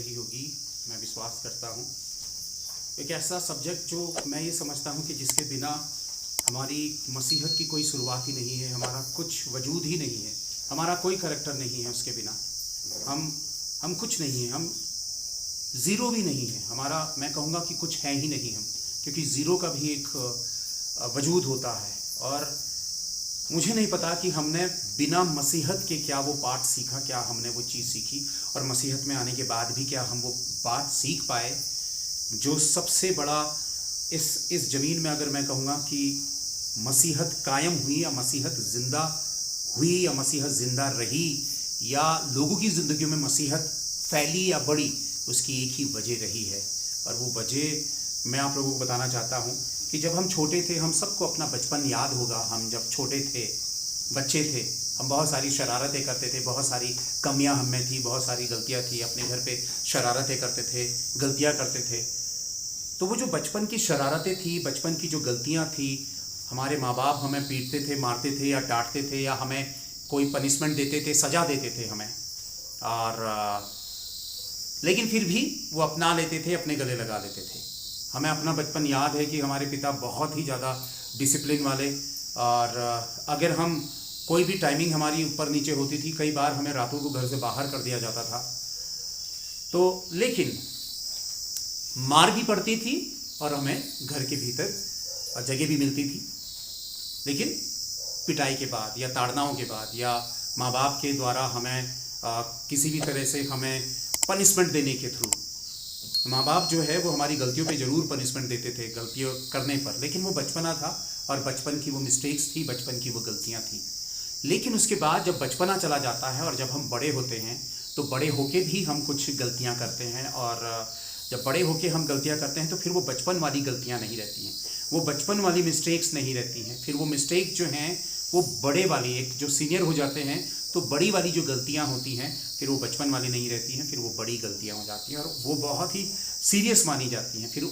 रही होगी, मैं विश्वास करता हूँ। एक ऐसा सब्जेक्ट जो मैं ये समझता हूँ कि जिसके बिना हमारी मसीहत की कोई शुरुआत ही नहीं है, हमारा कुछ वजूद ही नहीं है, हमारा कोई करैक्टर नहीं है। उसके बिना हम कुछ नहीं हैं, हम ज़ीरो भी नहीं है। हमारा, मैं कहूँगा कि कुछ है ही नहीं हम, क्योंकि ज़ीरो का भी एक वजूद होता है। और मुझे नहीं पता कि हमने बिना मसीहत के क्या वो पाठ सीखा, क्या हमने वो चीज़ सीखी, और मसीहत में आने के बाद भी क्या हम वो बात सीख पाए जो सबसे बड़ा इस ज़मीन में, अगर मैं कहूँगा कि मसीहत कायम हुई या मसीहत ज़िंदा हुई या मसीहत ज़िंदा रही या लोगों की ज़िंदगियों में मसीहत फैली या बढ़ी, उसकी एक ही वजह रही है। और वो वजह मैं आप लोगों को बताना चाहता हूँ कि जब हम छोटे थे, हम सबको अपना बचपन याद होगा। हम जब छोटे थे, बच्चे थे, हम बहुत सारी शरारतें करते थे, बहुत सारी कमियां हम में थी, बहुत सारी गलतियां थी। अपने घर पे शरारतें करते थे, गलतियां करते थे। तो वो जो बचपन की शरारतें थी, बचपन की जो गलतियां थी, हमारे माँ बाप हमें पीटते थे, मारते थे या डांटते थे या हमें कोई पनिशमेंट देते थे, सज़ा देते थे हमें, और लेकिन फिर भी वो अपना लेते थे, अपने गले लगा लेते थे। हमें अपना बचपन याद है कि हमारे पिता बहुत ही ज़्यादा डिसिप्लिन वाले, और अगर हम कोई भी टाइमिंग हमारी ऊपर नीचे होती थी, कई बार हमें रातों को घर से बाहर कर दिया जाता था। तो लेकिन मार भी पड़ती थी और हमें घर के भीतर जगह भी मिलती थी, लेकिन पिटाई के बाद या ताड़नाओं के बाद या माँ बाप के द्वारा हमें किसी भी तरह से हमें पनिशमेंट देने के थ्रू, माँ बाप जो है वो हमारी गलतियों पे ज़रूर पनिशमेंट देते थे, गलतियों करने पर, लेकिन वो बचपना था और बचपन की वो मिस्टेक्स थी, बचपन की वो गलतियाँ थी। लेकिन उसके बाद जब बचपना चला जाता है और जब हम बड़े होते हैं, तो बड़े होके भी हम कुछ गलतियाँ करते हैं, और जब बड़े होके हम गलतियाँ करते हैं तो फिर वो बचपन वाली गलतियाँ नहीं रहती हैं, वो बचपन वाली मिस्टेक्स नहीं रहती हैं। फिर वो मिस्टेक जो हैं वो बड़े वाली, एक जो सीनियर हो जाते हैं तो बड़ी वाली जो गलतियाँ होती हैं फिर वो बचपन वाली नहीं रहती हैं, फिर वो बड़ी गलतियाँ हो जाती हैं और वो बहुत ही सीरियस मानी जाती हैं। फिर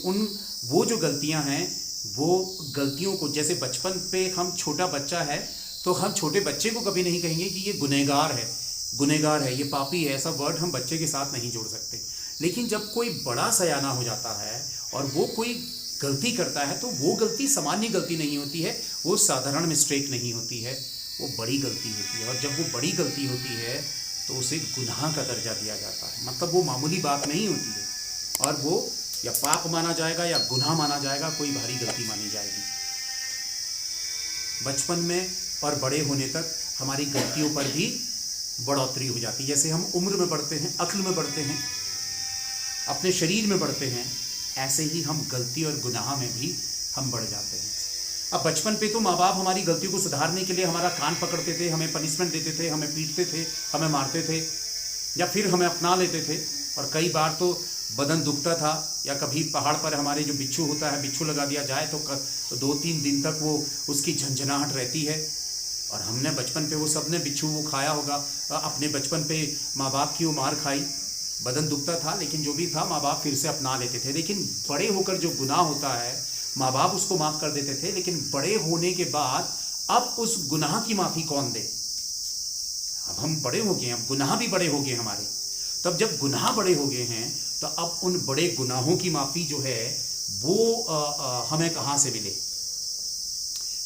वो जो गलतियाँ हैं, वो गलतियों को, जैसे बचपन पे हम छोटा बच्चा है तो हम छोटे बच्चे को कभी नहीं कहेंगे कि ये गुनहगार है, ये पापी है, ऐसा वर्ड हम बच्चे के साथ नहीं जोड़ सकते। लेकिन जब कोई बड़ा सयाना हो जाता है और वो कोई गलती करता है तो वो गलती सामान्य गलती नहीं होती है, वो साधारण मिस्टेक नहीं होती है, वो बड़ी गलती होती है। और जब वो बड़ी गलती होती है तो उसे गुनाह का दर्जा दिया जाता है, मतलब वो मामूली बात नहीं होती है और वो या पाप माना जाएगा या गुनाह माना जाएगा, कोई भारी गलती मानी जाएगी। बचपन में और बड़े होने तक हमारी गलतियों पर भी बढ़ोतरी हो जाती है। जैसे हम उम्र में बढ़ते हैं, अक्ल में बढ़ते हैं, अपने शरीर में बढ़ते हैं, ऐसे ही हम गलती और गुनाह में भी हम बढ़ जाते हैं। अब बचपन पे तो माँ बाप हमारी गलतियों को सुधारने के लिए हमारा कान पकड़ते थे, हमें पनिशमेंट देते थे, हमें पीटते थे, हमें मारते थे या फिर हमें अपना लेते थे। और कई बार तो बदन दुखता था, या कभी पहाड़ पर हमारे जो बिच्छू होता है, बिच्छू लगा दिया जाए तो 2-3 दिन तक वो उसकी झंझनाहट रहती है। और हमने बचपन पे वो सबने बिच्छू वो खाया होगा, अपने बचपन पे माँ बाप की वो मार खाई, बदन दुखता था, लेकिन जो भी था माँ बाप फिर से अपना लेते थे। लेकिन बड़े होकर जो गुनाह होता है, माँ बाप उसको माफ़ कर देते थे, लेकिन बड़े होने के बाद अब उस गुनाह की माफ़ी कौन दे? अब हम बड़े हो गए, अब गुनाह भी बड़े हो गए हमारे। तब जब गुनाह बड़े हो गए हैं तो अब उन बड़े गुनाहों की माफ़ी जो है वो हमें कहाँ से मिले?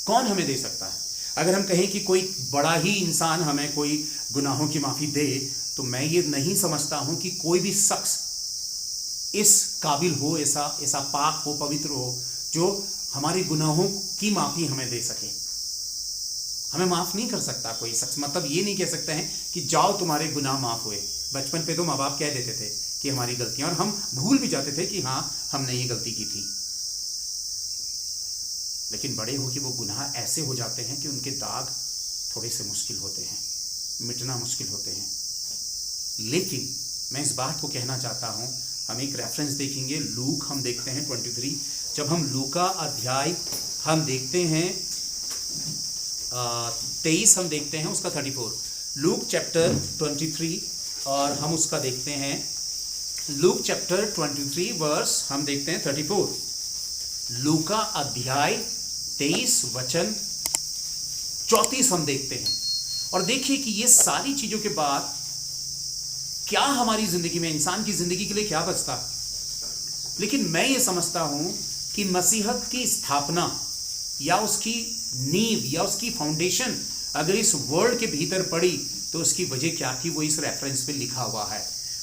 कौन हमें दे सकता है? अगर हम कहें कि कोई बड़ा ही इंसान हमें कोई गुनाहों की माफ़ी दे, तो मैं ये नहीं समझता हूँ कि कोई भी शख्स इस काबिल हो, ऐसा पाक हो, पवित्र हो, जो हमारे गुनाहों की माफ़ी हमें दे सके। हमें माफ़ नहीं कर सकता कोई शख्स, मतलब ये नहीं कह सकते हैं कि जाओ तुम्हारे गुनाह माफ़ हुए। बचपन पे तो माँ बाप कह देते थे कि हमारी गलतियाँ, और हम भूल भी जाते थे कि हाँ हमने ये गलती की थी। लेकिन बड़े हो कि वो गुनाह ऐसे हो जाते हैं कि उनके दाग थोड़े से मुश्किल होते हैं, मिटना मुश्किल होते हैं। लेकिन मैं इस बात को कहना चाहता हूँ, हम एक रेफरेंस देखेंगे, लूक हम देखते हैं 23। जब हम लूका अध्याय हम देखते हैं 23, हम देखते हैं उसका 34, लूक चैप्टर 23, और हम उसका देखते हैं लूक चैप्टर 23 वर्स हम देखते हैं 34। लूका अध्याय 23 वचन 34 हम देखते हैं। और देखिए कि ये सारी चीज़ों के बाद क्या हमारी जिंदगी में, इंसान की जिंदगी के लिए क्या बचता। लेकिन मैं ये समझता हूं कि मसीहत की स्थापना या उसकी नींव या उसकी फाउंडेशन अगर इस वर्ल्ड के भीतर पड़ी तो उसकी वजह क्या थी, वो इस रेफरेंस पे लिखा हुआ है।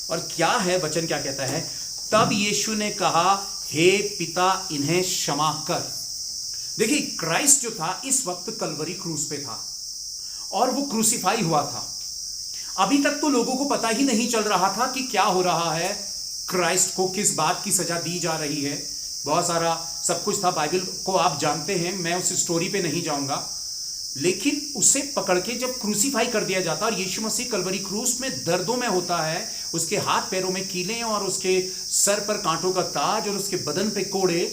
और क्या है वचन, क्या कहता है, तब यीशु ने कहा, हे पिता इन्हें क्षमा कर। देखिए, क्राइस्ट जो था इस वक्त कलवरी क्रूस पे था और वो क्रूसीफाई हुआ था। अभी तक तो लोगों को पता ही नहीं चल रहा था कि क्या हो रहा है, क्राइस्ट को किस बात की सजा दी जा रही है। बहुत सारा सब कुछ था, बाइबल को आप जानते हैं, मैं उस स्टोरी पे नहीं जाऊंगा। लेकिन उसे पकड़ के जब क्रूसीफाई कर दिया जाता और यीशु मसीह कलवरी क्रूस में दर्दों में होता है, उसके हाथ पैरों में कीलें और उसके सर पर कांटों का ताज और उसके बदन पे कोड़े,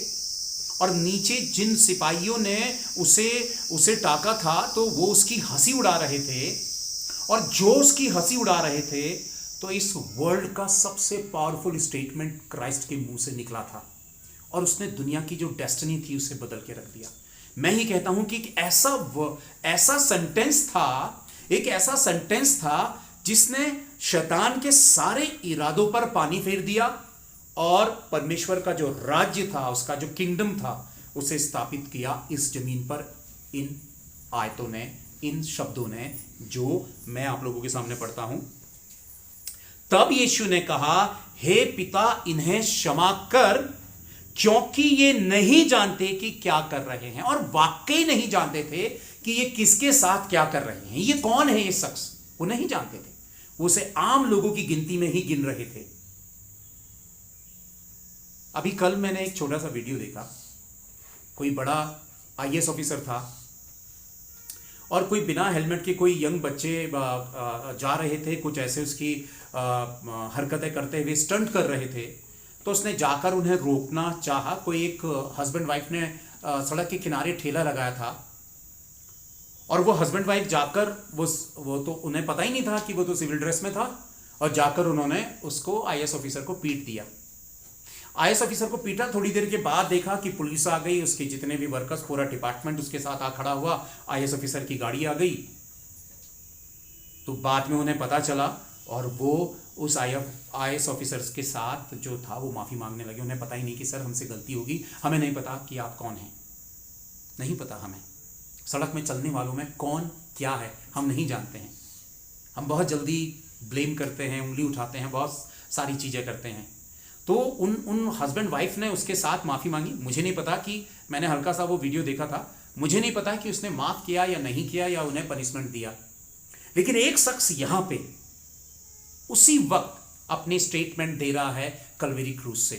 और नीचे जिन सिपाहियों ने उसे टाका था तो वो उसकी हंसी उड़ा रहे थे, और जो उसकी हंसी उड़ा रहे थे, तो इस वर्ल्ड का सबसे पावरफुल स्टेटमेंट क्राइस्ट के मुंह से निकला था और उसने दुनिया की जो डेस्टिनी थी उसे बदल के रख दिया। मैं ही कहता हूं कि एक ऐसा सेंटेंस था जिसने शैतान के सारे इरादों पर पानी फेर दिया और परमेश्वर का जो राज्य था, उसका जो किंगडम था, उसे स्थापित किया इस जमीन पर, इन आयतों ने, इन शब्दों ने जो मैं आप लोगों के सामने पढ़ता हूं। तब यीशु ने कहा, हे पिता इन्हें क्षमा कर, क्योंकि ये नहीं जानते कि क्या कर रहे हैं। और वाकई नहीं जानते थे कि ये किसके साथ क्या कर रहे हैं, ये कौन है ये शख्स, वो नहीं जानते थे। वो उसे आम लोगों की गिनती में ही गिन रहे थे। अभी कल मैंने एक छोटा सा वीडियो देखा, कोई बड़ा आईएएस ऑफिसर था और कोई बिना हेलमेट के कोई यंग बच्चे जा रहे थे, कुछ ऐसे उसकी हरकतें करते हुए स्टंट कर रहे थे, तो उसने जाकर उन्हें रोकना चाहा। कोई एक हस्बैंड वाइफ ने सड़क के किनारे ठेला लगाया था और वो हस्बैंड वाइफ जाकर वो तो उन्हें पता ही नहीं था कि वो तो सिविल ड्रेस में था, और जाकर उन्होंने उसको आईएएस ऑफिसर को पीट दिया। आईएएस ऑफिसर को पीटा, थोड़ी देर के बाद देखा कि पुलिस आ गई, उसके जितने भी वर्कर्स, पूरा डिपार्टमेंट उसके साथ आ खड़ा हुआ, आईएएस ऑफिसर की गाड़ी आ गई। तो बाद में उन्हें पता चला और वो उस आईएएस ऑफिसर्स के साथ जो था वो माफ़ी मांगने लगे। उन्हें पता ही नहीं कि सर हमसे गलती होगी, हमें नहीं पता कि आप कौन हैं, नहीं पता हमें, सड़क में चलने वालों में कौन क्या है हम नहीं जानते हैं। हम बहुत जल्दी ब्लेम करते हैं, उंगली उठाते हैं, बहुत सारी चीज़ें करते हैं। तो उन हस्बैंड वाइफ ने उसके साथ माफ़ी मांगी। मुझे नहीं पता कि, मैंने हल्का सा वो वीडियो देखा था, मुझे नहीं पता कि उसने माफ़ किया या नहीं किया या उन्हें पनिशमेंट दिया। लेकिन एक शख्स यहाँ पे उसी वक्त अपनी स्टेटमेंट दे रहा है कलवरी क्रूज से,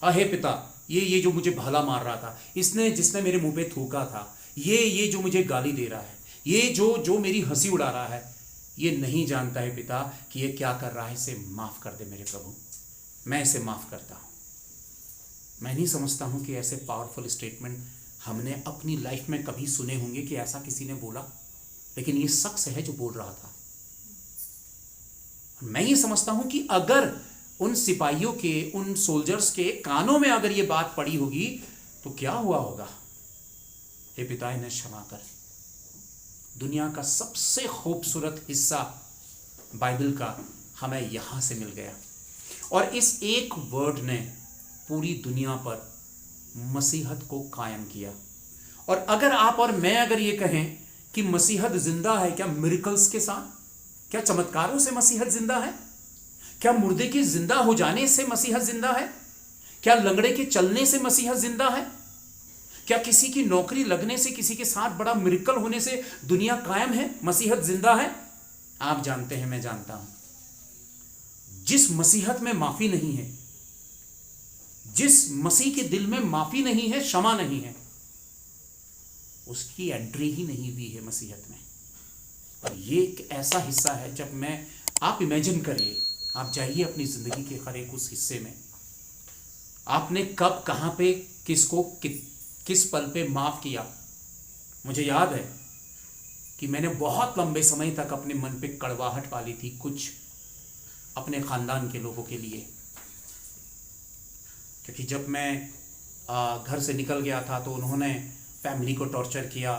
अहे पिता, ये जो मुझे भला मार रहा था, जिसने मेरे मुंह पे थूका था, ये जो मुझे गाली दे रहा है, ये जो मेरी हंसी उड़ा रहा है, ये नहीं जानता है पिता कि ये क्या कर रहा है, इसे माफ कर दे मेरे प्रभु, मैं इसे माफ करता हूं। मैं नहीं समझता हूं कि ऐसे पावरफुल स्टेटमेंट हमने अपनी लाइफ में कभी सुने होंगे कि ऐसा किसी ने बोला, लेकिन ये शख्स है जो बोल रहा था। मैं ये समझता हूं कि अगर उन सिपाहियों के, उन सोल्जर्स के कानों में अगर ये बात पड़ी होगी तो क्या हुआ होगा, हे पिता इन्हें क्षमा कर। दुनिया का सबसे खूबसूरत हिस्सा बाइबल का हमें यहां से मिल गया, और इस एक वर्ड ने पूरी दुनिया पर मसीहत को कायम किया। और अगर आप और मैं अगर ये कहें कि मसीहत जिंदा है, क्या मिरेकल्स के साथ, क्या चमत्कारों से मसीहत जिंदा है, क्या मुर्दे के जिंदा हो जाने से मसीहत जिंदा है, क्या लंगड़े के चलने से मसीहत जिंदा है, क्या किसी की नौकरी लगने से, किसी के साथ बड़ा मिरेकल होने से दुनिया कायम है, मसीहत जिंदा है? आप जानते हैं, मैं जानता हूं, जिस मसीहत में माफी नहीं है, जिस मसीह के दिल में माफी नहीं है, क्षमा नहीं है, उसकी एंट्री ही नहीं हुई है मसीहत में। और ये एक ऐसा हिस्सा है, जब मैं, आप इमेजिन करिए, आप जाइए अपनी जिंदगी के हर एक उस हिस्से में, आपने कब, कहां पे, किसको किस पल पे माफ किया। मुझे याद है कि मैंने बहुत लंबे समय तक अपने मन पे कड़वाहट पाली थी कुछ अपने खानदान के लोगों के लिए, क्योंकि जब मैं घर से निकल गया था तो उन्होंने फैमिली को टॉर्चर किया,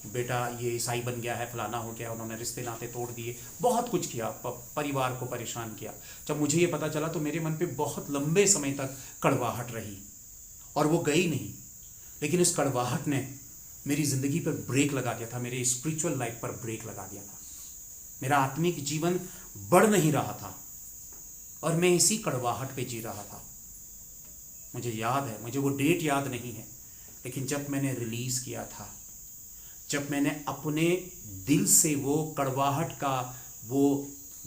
बेटा ये ईसाई बन गया है, फलाना हो गया, उन्होंने रिश्ते नाते तोड़ दिए, बहुत कुछ किया, परिवार को परेशान किया। जब मुझे ये पता चला तो मेरे मन पे बहुत लंबे समय तक कड़वाहट रही और वो गई नहीं, लेकिन इस कड़वाहट ने मेरी ज़िंदगी पर ब्रेक लगा दिया था, मेरे स्पिरिचुअल लाइफ पर ब्रेक लगा दिया था। मेरा आत्मिक जीवन बढ़ नहीं रहा था और मैं इसी कड़वाहट पे जी रहा था। मुझे याद है, मुझे वो डेट याद नहीं है, लेकिन जब मैंने रिलीज़ किया था, जब मैंने अपने दिल से वो कड़वाहट का वो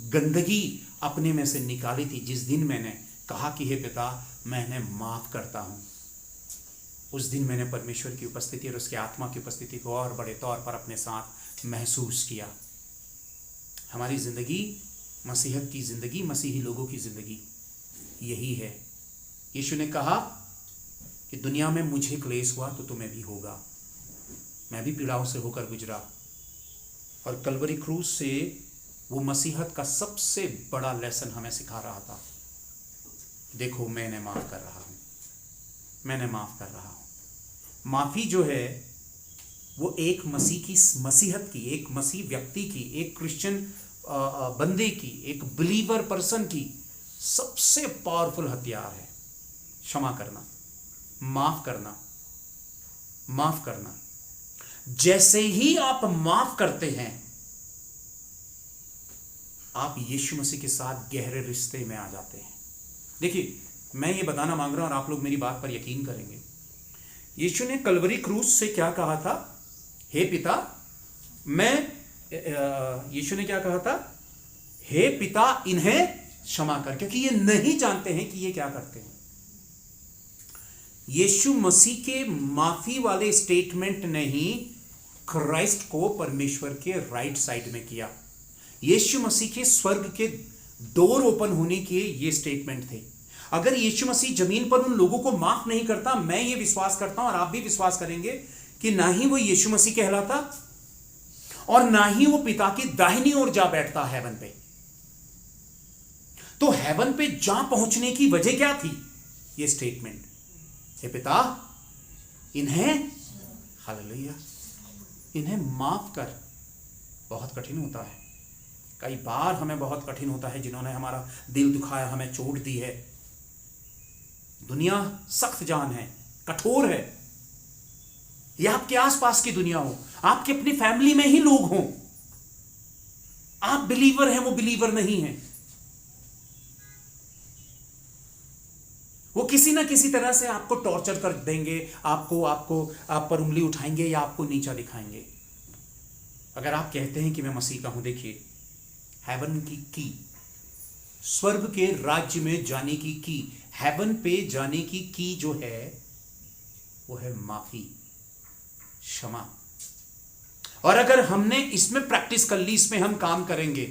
गंदगी अपने में से निकाली थी, जिस दिन मैंने कहा कि हे पिता मैं इन्हें माफ़ करता हूँ, उस दिन मैंने परमेश्वर की उपस्थिति और उसके आत्मा की उपस्थिति को और बड़े तौर पर अपने साथ महसूस किया। हमारी ज़िंदगी, मसीहत की ज़िंदगी, मसीही लोगों की ज़िंदगी यही है। यीशु ने कहा कि दुनिया में मुझे क्लेश हुआ तो तुम्हें भी होगा। मैं भी पीड़ाओं से होकर गुजरा और कलवरी क्रूज से वो मसीहत का सबसे बड़ा लेसन हमें सिखा रहा था। देखो मैंने माफ़ कर रहा हूँ, मैंने माफ़ कर रहा हूँ। माफ़ी जो है वो एक मसीह की, मसीहत की, एक मसीह व्यक्ति की, एक क्रिश्चियन बंदे की, एक बिलीवर पर्सन की सबसे पावरफुल हथियार है। क्षमा करना, माफ करना, माफ करना। जैसे ही आप माफ करते हैं, आप यीशु मसीह के साथ गहरे रिश्ते में आ जाते हैं। देखिए, मैं ये बताना मांग रहा हूं और आप लोग मेरी बात पर यकीन करेंगे। यीशु ने कलवरी क्रूज से क्या कहा था? हे पिता, यीशु ने क्या कहा था? हे पिता इन्हें क्षमा कर, क्योंकि ये नहीं जानते हैं कि ये क्या करते हैं। यीशु मसीह के माफी वाले स्टेटमेंट ने ही क्राइस्ट को परमेश्वर के राइट साइड में किया। यीशु मसीह के स्वर्ग के डोर ओपन होने के ये स्टेटमेंट थे। अगर यीशु मसीह जमीन पर उन लोगों को माफ नहीं करता, मैं ये विश्वास करता हूं और आप भी विश्वास करेंगे कि ना ही वो यीशु मसीह कहलाता और ना ही वो पिता की दाहिनी ओर जा बैठता हेवन पे। तो हेवन पे जा पहुंचने की वजह क्या थी? ये स्टेटमेंट, हे पिता इन्हें, हालेलुया, इन्हें माफ कर। बहुत कठिन होता है, कई बार हमें बहुत कठिन होता है, जिन्होंने हमारा दिल दुखाया, हमें चोट दी है। दुनिया सख्त जान है, कठोर है। या आपके आसपास की दुनिया हो, आपके अपनी फैमिली में ही लोग हों, आप बिलीवर हैं, वो बिलीवर नहीं है, वो किसी ना किसी तरह से आपको टॉर्चर कर देंगे, आप पर उंगली उठाएंगे या आपको नीचा दिखाएंगे। अगर आप कहते हैं कि मैं मसीह का हूं, देखिए, हेवन की, स्वर्ग के राज्य में जाने की, हेवन पे जाने की जो है वो है माफी, क्षमा। और अगर हमने इसमें प्रैक्टिस कर ली, इसमें हम काम करेंगे,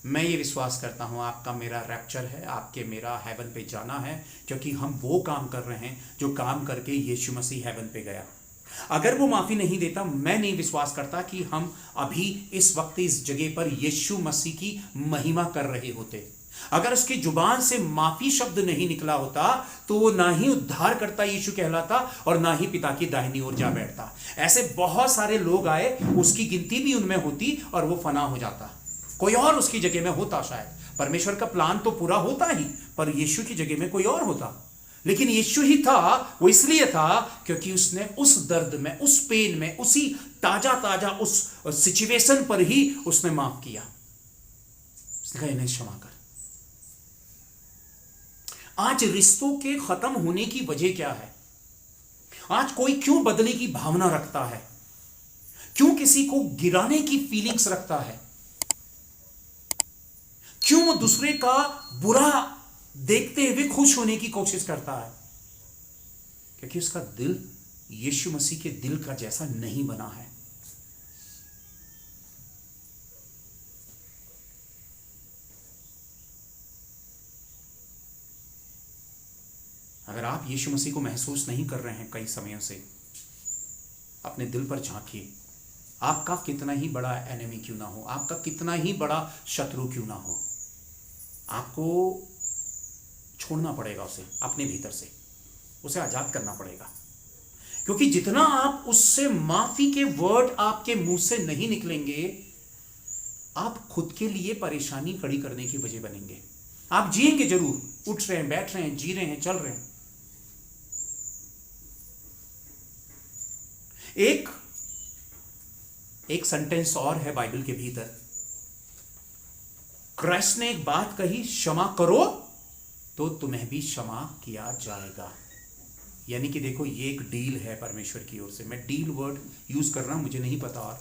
मैं ये विश्वास करता हूं आपका मेरा रैप्चर है, आपके मेरा हेवन पे जाना है, क्योंकि हम वो काम कर रहे हैं जो काम करके यीशु मसीह हेवन पे गया। अगर वो माफी नहीं देता, मैं नहीं विश्वास करता कि हम अभी इस वक्त इस जगह पर यीशु मसीह की महिमा कर रहे होते। अगर उसकी जुबान से माफी शब्द नहीं निकला होता तो वो ना ही उद्धार करता यीशु कहलाता और ना ही पिता की दाहिनी ओर जा बैठता। ऐसे बहुत सारे लोग आए, उसकी गिनती भी उनमें होती और वो फना हो जाता, कोई और उसकी जगह में होता। शायद परमेश्वर का प्लान तो पूरा होता ही, पर यीशु की जगह में कोई और होता। लेकिन यीशु ही था, वो इसलिए था क्योंकि उसने उस दर्द में, उस पेन में, उसी ताजा उस सिचुएशन पर ही उसने माफ किया। उसने कहा इन्हें क्षमा कर। आज रिश्तों के खत्म होने की वजह क्या है? आज कोई क्यों बदले की भावना रखता है? क्यों किसी को गिराने की फीलिंग्स रखता है? क्यों वो दूसरे का बुरा देखते हुए खुश होने की कोशिश करता है? क्योंकि उसका दिल यीशु मसीह के दिल का जैसा नहीं बना है। अगर आप यीशु मसीह को महसूस नहीं कर रहे हैं कई समयों से, अपने दिल पर झांकिए। आपका कितना ही बड़ा एनिमी क्यों ना हो, आपका कितना ही बड़ा शत्रु क्यों ना हो, आपको छोड़ना पड़ेगा उसे, अपने भीतर से उसे आजाद करना पड़ेगा। क्योंकि जितना आप उससे माफी के वर्ड आपके मुंह से नहीं निकलेंगे, आप खुद के लिए परेशानी खड़ी करने की वजह बनेंगे। आप जिएंगे जरूर, उठ रहे हैं, बैठ रहे हैं, जी रहे हैं, चल रहे हैं। एक सेंटेंस और है बाइबल के भीतर। क्राइस्ट ने एक बात कही, क्षमा करो तो तुम्हें भी क्षमा किया जाएगा। यानी कि देखो, ये एक डील है परमेश्वर की ओर से। मैं डील वर्ड यूज कर रहा हूं, मुझे नहीं पता, और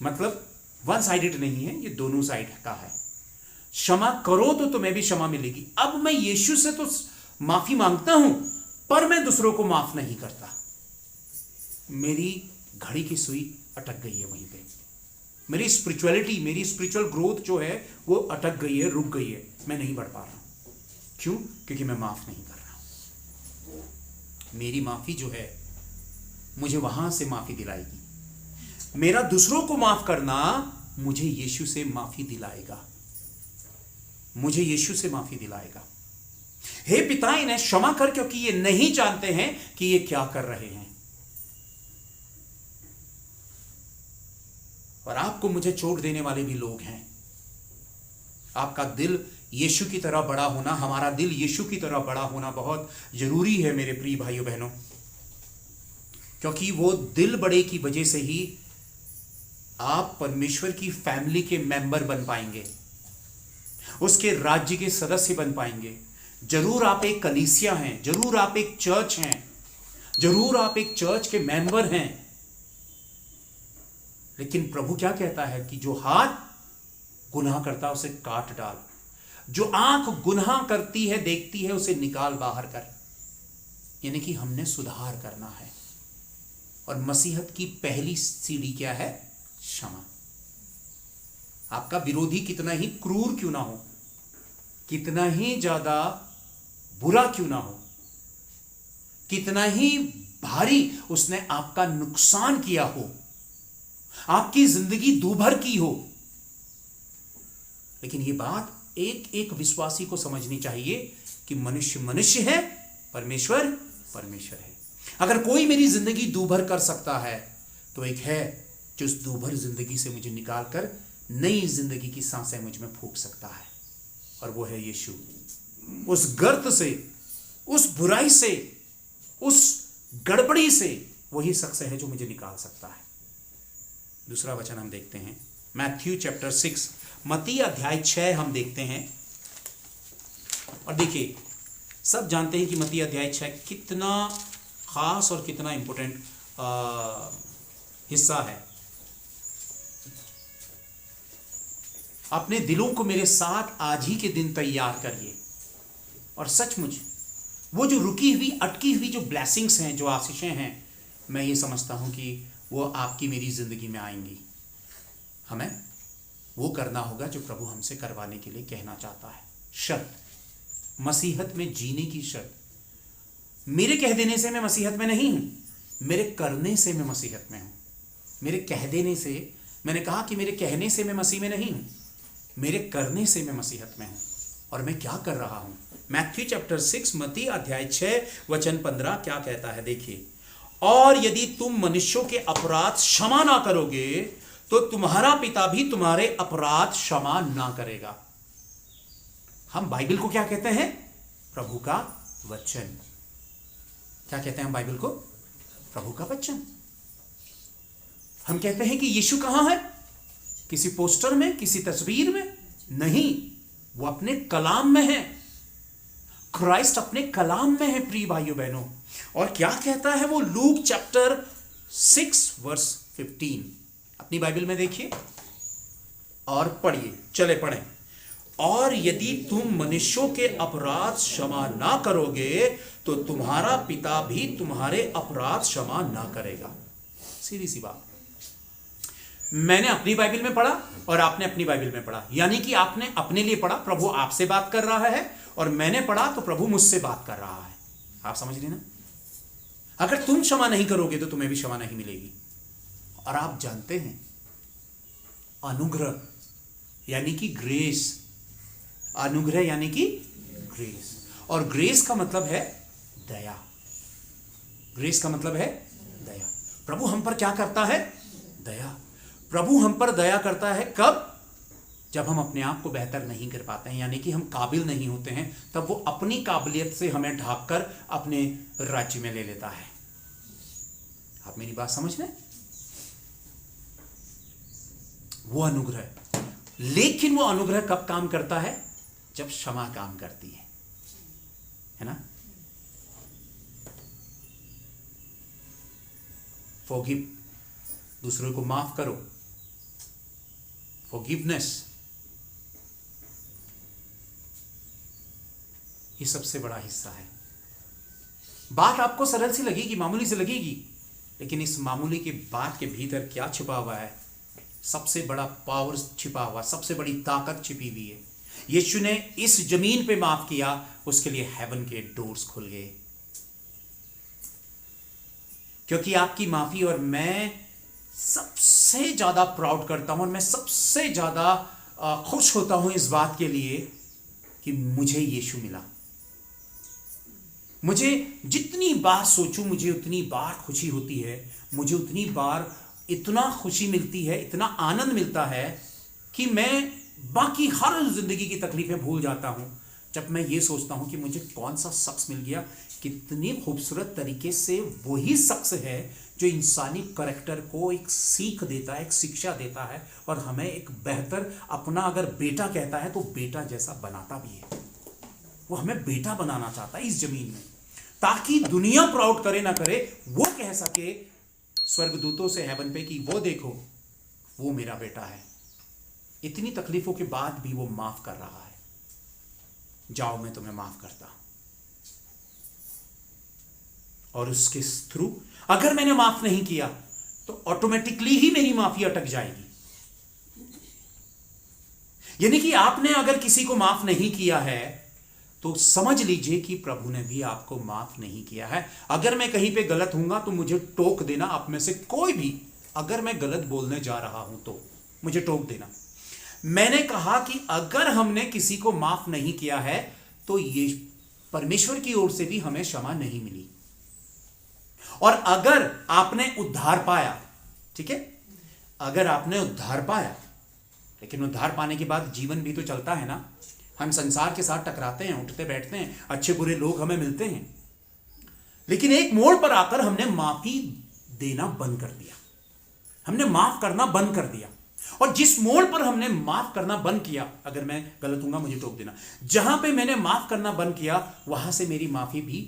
मतलब वन साइडेड नहीं है, ये दोनों साइड का है। क्षमा करो तो तुम्हें भी क्षमा मिलेगी। अब मैं यीशु से तो माफी मांगता हूं, पर मैं दूसरों को माफ नहीं करता। मेरी घड़ी की सुई अटक गई है वहीं पे। मेरी स्पिरिचुअलिटी, मेरी स्पिरिचुअल ग्रोथ जो है वो अटक गई है, रुक गई है। मैं नहीं बढ़ पा रहा हूं। क्यों? क्योंकि मैं माफ नहीं कर रहा हूं। मेरी माफी जो है मुझे वहां से माफी दिलाएगी। मेरा दूसरों को माफ करना मुझे यीशु से माफी दिलाएगा, मुझे यीशु से माफी दिलाएगा। हे पिता, इन्हें क्षमा कर, क्योंकि ये नहीं जानते हैं कि ये क्या कर रहे हैं। और आपको मुझे चोट देने वाले भी लोग हैं। आपका दिल यीशु की तरह बड़ा होना, हमारा दिल यीशु की तरह बड़ा होना बहुत जरूरी है मेरे प्रिय भाइयों बहनों, क्योंकि वो दिल बड़े की वजह से ही आप परमेश्वर की फैमिली के मेंबर बन पाएंगे, उसके राज्य के सदस्य बन पाएंगे। जरूर आप एक कलीसिया हैं, जरूर आप एक चर्च हैं, जरूर आप एक चर्च के मेंबर हैं, लेकिन प्रभु क्या कहता है कि जो हाथ गुनाह करता है उसे काट डाल, जो आंख गुनाह करती है, देखती है, उसे निकाल बाहर कर। यानी कि हमने सुधार करना है। और मसीहत की पहली सीढ़ी क्या है? क्षमा। आपका विरोधी कितना ही क्रूर क्यों ना हो, कितना ही ज्यादा बुरा क्यों ना हो, कितना ही भारी उसने आपका नुकसान किया हो, आपकी जिंदगी दूभर की हो, लेकिन यह बात एक एक विश्वासी को समझनी चाहिए कि मनुष्य मनुष्य है, परमेश्वर परमेश्वर है। अगर कोई मेरी जिंदगी दूभर कर सकता है तो एक है जो उस दूभर जिंदगी से मुझे निकालकर नई जिंदगी की सांसें मुझ में फूंक सकता है, और वो है यीशु। उस गर्त से, उस बुराई से, उस गड़बड़ी से वही शख्स है जो मुझे निकाल सकता है। दूसरा वचन हम देखते हैं मैथ्यू चैप्टर 6, मत्ती अध्याय 6 हम देखते हैं। और देखिए, सब जानते हैं कि मत्ती अध्याय 6 कितना खास और कितना इंपॉर्टेंट हिस्सा है। अपने दिलों को मेरे साथ आज ही के दिन तैयार करिए, और सचमुच वो जो रुकी हुई, अटकी हुई जो ब्लेसिंग्स हैं, जो आशीषें हैं, मैं ये समझता हूं कि वो आपकी मेरी जिंदगी में आएंगी। हमें वो करना होगा जो प्रभु हमसे करवाने के लिए कहना चाहता है। शर्त, मसीहत में जीने की शर्त। मेरे कह देने से मैं मसीहत में नहीं हूं, मेरे करने से मैं मसीहत में हूं। मेरे कह देने से, मैंने कहा कि मेरे कहने से मैं मसीह में नहीं हूं, मेरे करने से मैं मसीहत में हूं। और मैं क्या कर रहा हूं? मैथ्यू चैप्टर 6 मत्ती अध्याय 6 वचन 15 क्या कहता है? देखिए, और यदि तुम मनुष्यों के अपराध क्षमा ना करोगे तो तुम्हारा पिता भी तुम्हारे अपराध क्षमा ना करेगा। हम बाइबल को क्या कहते हैं? प्रभु का वचन। क्या कहते हैं हम बाइबल को? प्रभु का वचन। हम कहते हैं कि यीशु कहां है? किसी पोस्टर में, किसी तस्वीर में नहीं, वो अपने कलाम में है। क्राइस्ट अपने कलाम में है प्रिय भाइयों बहनों। और क्या कहता है वो? लूक चैप्टर 6 वर्स 15 अपनी बाइबल में देखिए और पढ़िए, चले पढ़ें। और यदि तुम मनुष्यों के अपराध क्षमा ना करोगे तो तुम्हारा पिता भी तुम्हारे अपराध क्षमा ना करेगा। सीधी सी बात। मैंने अपनी बाइबल में पढ़ा और आपने अपनी बाइबल में पढ़ा, यानी कि आपने अपने लिए पढ़ा, प्रभु आपसे बात कर रहा है, और मैंने पढ़ा तो प्रभु मुझसे बात कर रहा है। आप समझ रहे ना? अगर तुम क्षमा नहीं करोगे तो तुम्हें भी क्षमा नहीं मिलेगी। और आप जानते हैं, अनुग्रह यानी कि ग्रेस, अनुग्रह यानी कि ग्रेस, और ग्रेस का मतलब है दया। ग्रेस का मतलब है दया। प्रभु हम पर क्या करता है? दया। प्रभु हम पर दया करता है कब? जब हम अपने आप को बेहतर नहीं कर पाते हैं, यानी कि हम काबिल नहीं होते हैं, तब वो अपनी काबिलियत से हमें ढांककर अपने राज्य में ले लेता है। आप मेरी बात समझ रहे हैं? वो अनुग्रह, लेकिन वो अनुग्रह कब काम करता है? जब क्षमा काम करती है ना? फॉरगिव, दूसरों को माफ करो, फॉरगिवनेस, ये सबसे बड़ा हिस्सा है। बात आपको सरल सी लगेगी, मामूली सी लगेगी, लेकिन इस मामूली की बात के भीतर क्या छिपा हुआ है? सबसे बड़ा पावर छिपा हुआ, सबसे बड़ी ताकत छिपी हुई है। यीशु ने इस जमीन पे माफ किया, उसके लिए हेवन के डोर्स खुल गए। क्योंकि आपकी माफी, और मैं सबसे ज्यादा प्राउड करता हूं और मैं सबसे ज्यादा खुश होता हूं इस बात के लिए कि मुझे यीशु मिला। मुझे जितनी बार सोचूं, मुझे उतनी बार खुशी होती है, मुझे उतनी बार इतना खुशी मिलती है, इतना आनंद मिलता है कि मैं बाकी हर जिंदगी की तकलीफें भूल जाता हूं जब मैं ये सोचता हूं कि मुझे कौन सा शख्स मिल गया, कितनी खूबसूरत तरीके से वही शख्स है जो इंसानी करैक्टर को एक सीख देता है, एक शिक्षा देता है, और हमें एक बेहतर, अपना अगर बेटा कहता है तो बेटा जैसा बनाता भी है। वो हमें बेटा बनाना चाहता है इस जमीन में, ताकि दुनिया प्राउड करे ना करे, वो कह सके स्वर्गदूतों से हेवन पे कि वो देखो, वो मेरा बेटा है। इतनी तकलीफों के बाद भी वो माफ कर रहा है। जाओ, मैं तुम्हें माफ करता हूं। और उसके थ्रू अगर मैंने माफ नहीं किया तो ऑटोमेटिकली ही मेरी माफी अटक जाएगी। यानी कि आपने अगर किसी को माफ नहीं किया है तो समझ लीजिए कि प्रभु ने भी आपको माफ नहीं किया है। अगर मैं कहीं पे गलत हूंगा तो मुझे टोक देना। आप में से कोई भी अगर मैं गलत बोलने जा रहा हूं तो मुझे टोक देना। मैंने कहा कि अगर हमने किसी को माफ नहीं किया है तो ये परमेश्वर की ओर से भी हमें क्षमा नहीं मिली। और अगर आपने उद्धार पाया, ठीक है, अगर आपने उद्धार पाया, लेकिन उद्धार पाने के बाद जीवन भी तो चलता है ना। हम संसार के साथ टकराते हैं, उठते बैठते हैं, अच्छे बुरे लोग हमें मिलते हैं, लेकिन एक मोड़ पर आकर हमने माफी देना बंद कर दिया, हमने माफ करना बंद कर दिया। और जिस मोड़ पर हमने माफ करना बंद किया, अगर मैं गलत हूंगा मुझे टोक देना, जहां पे मैंने माफ करना बंद किया वहां से मेरी माफी भी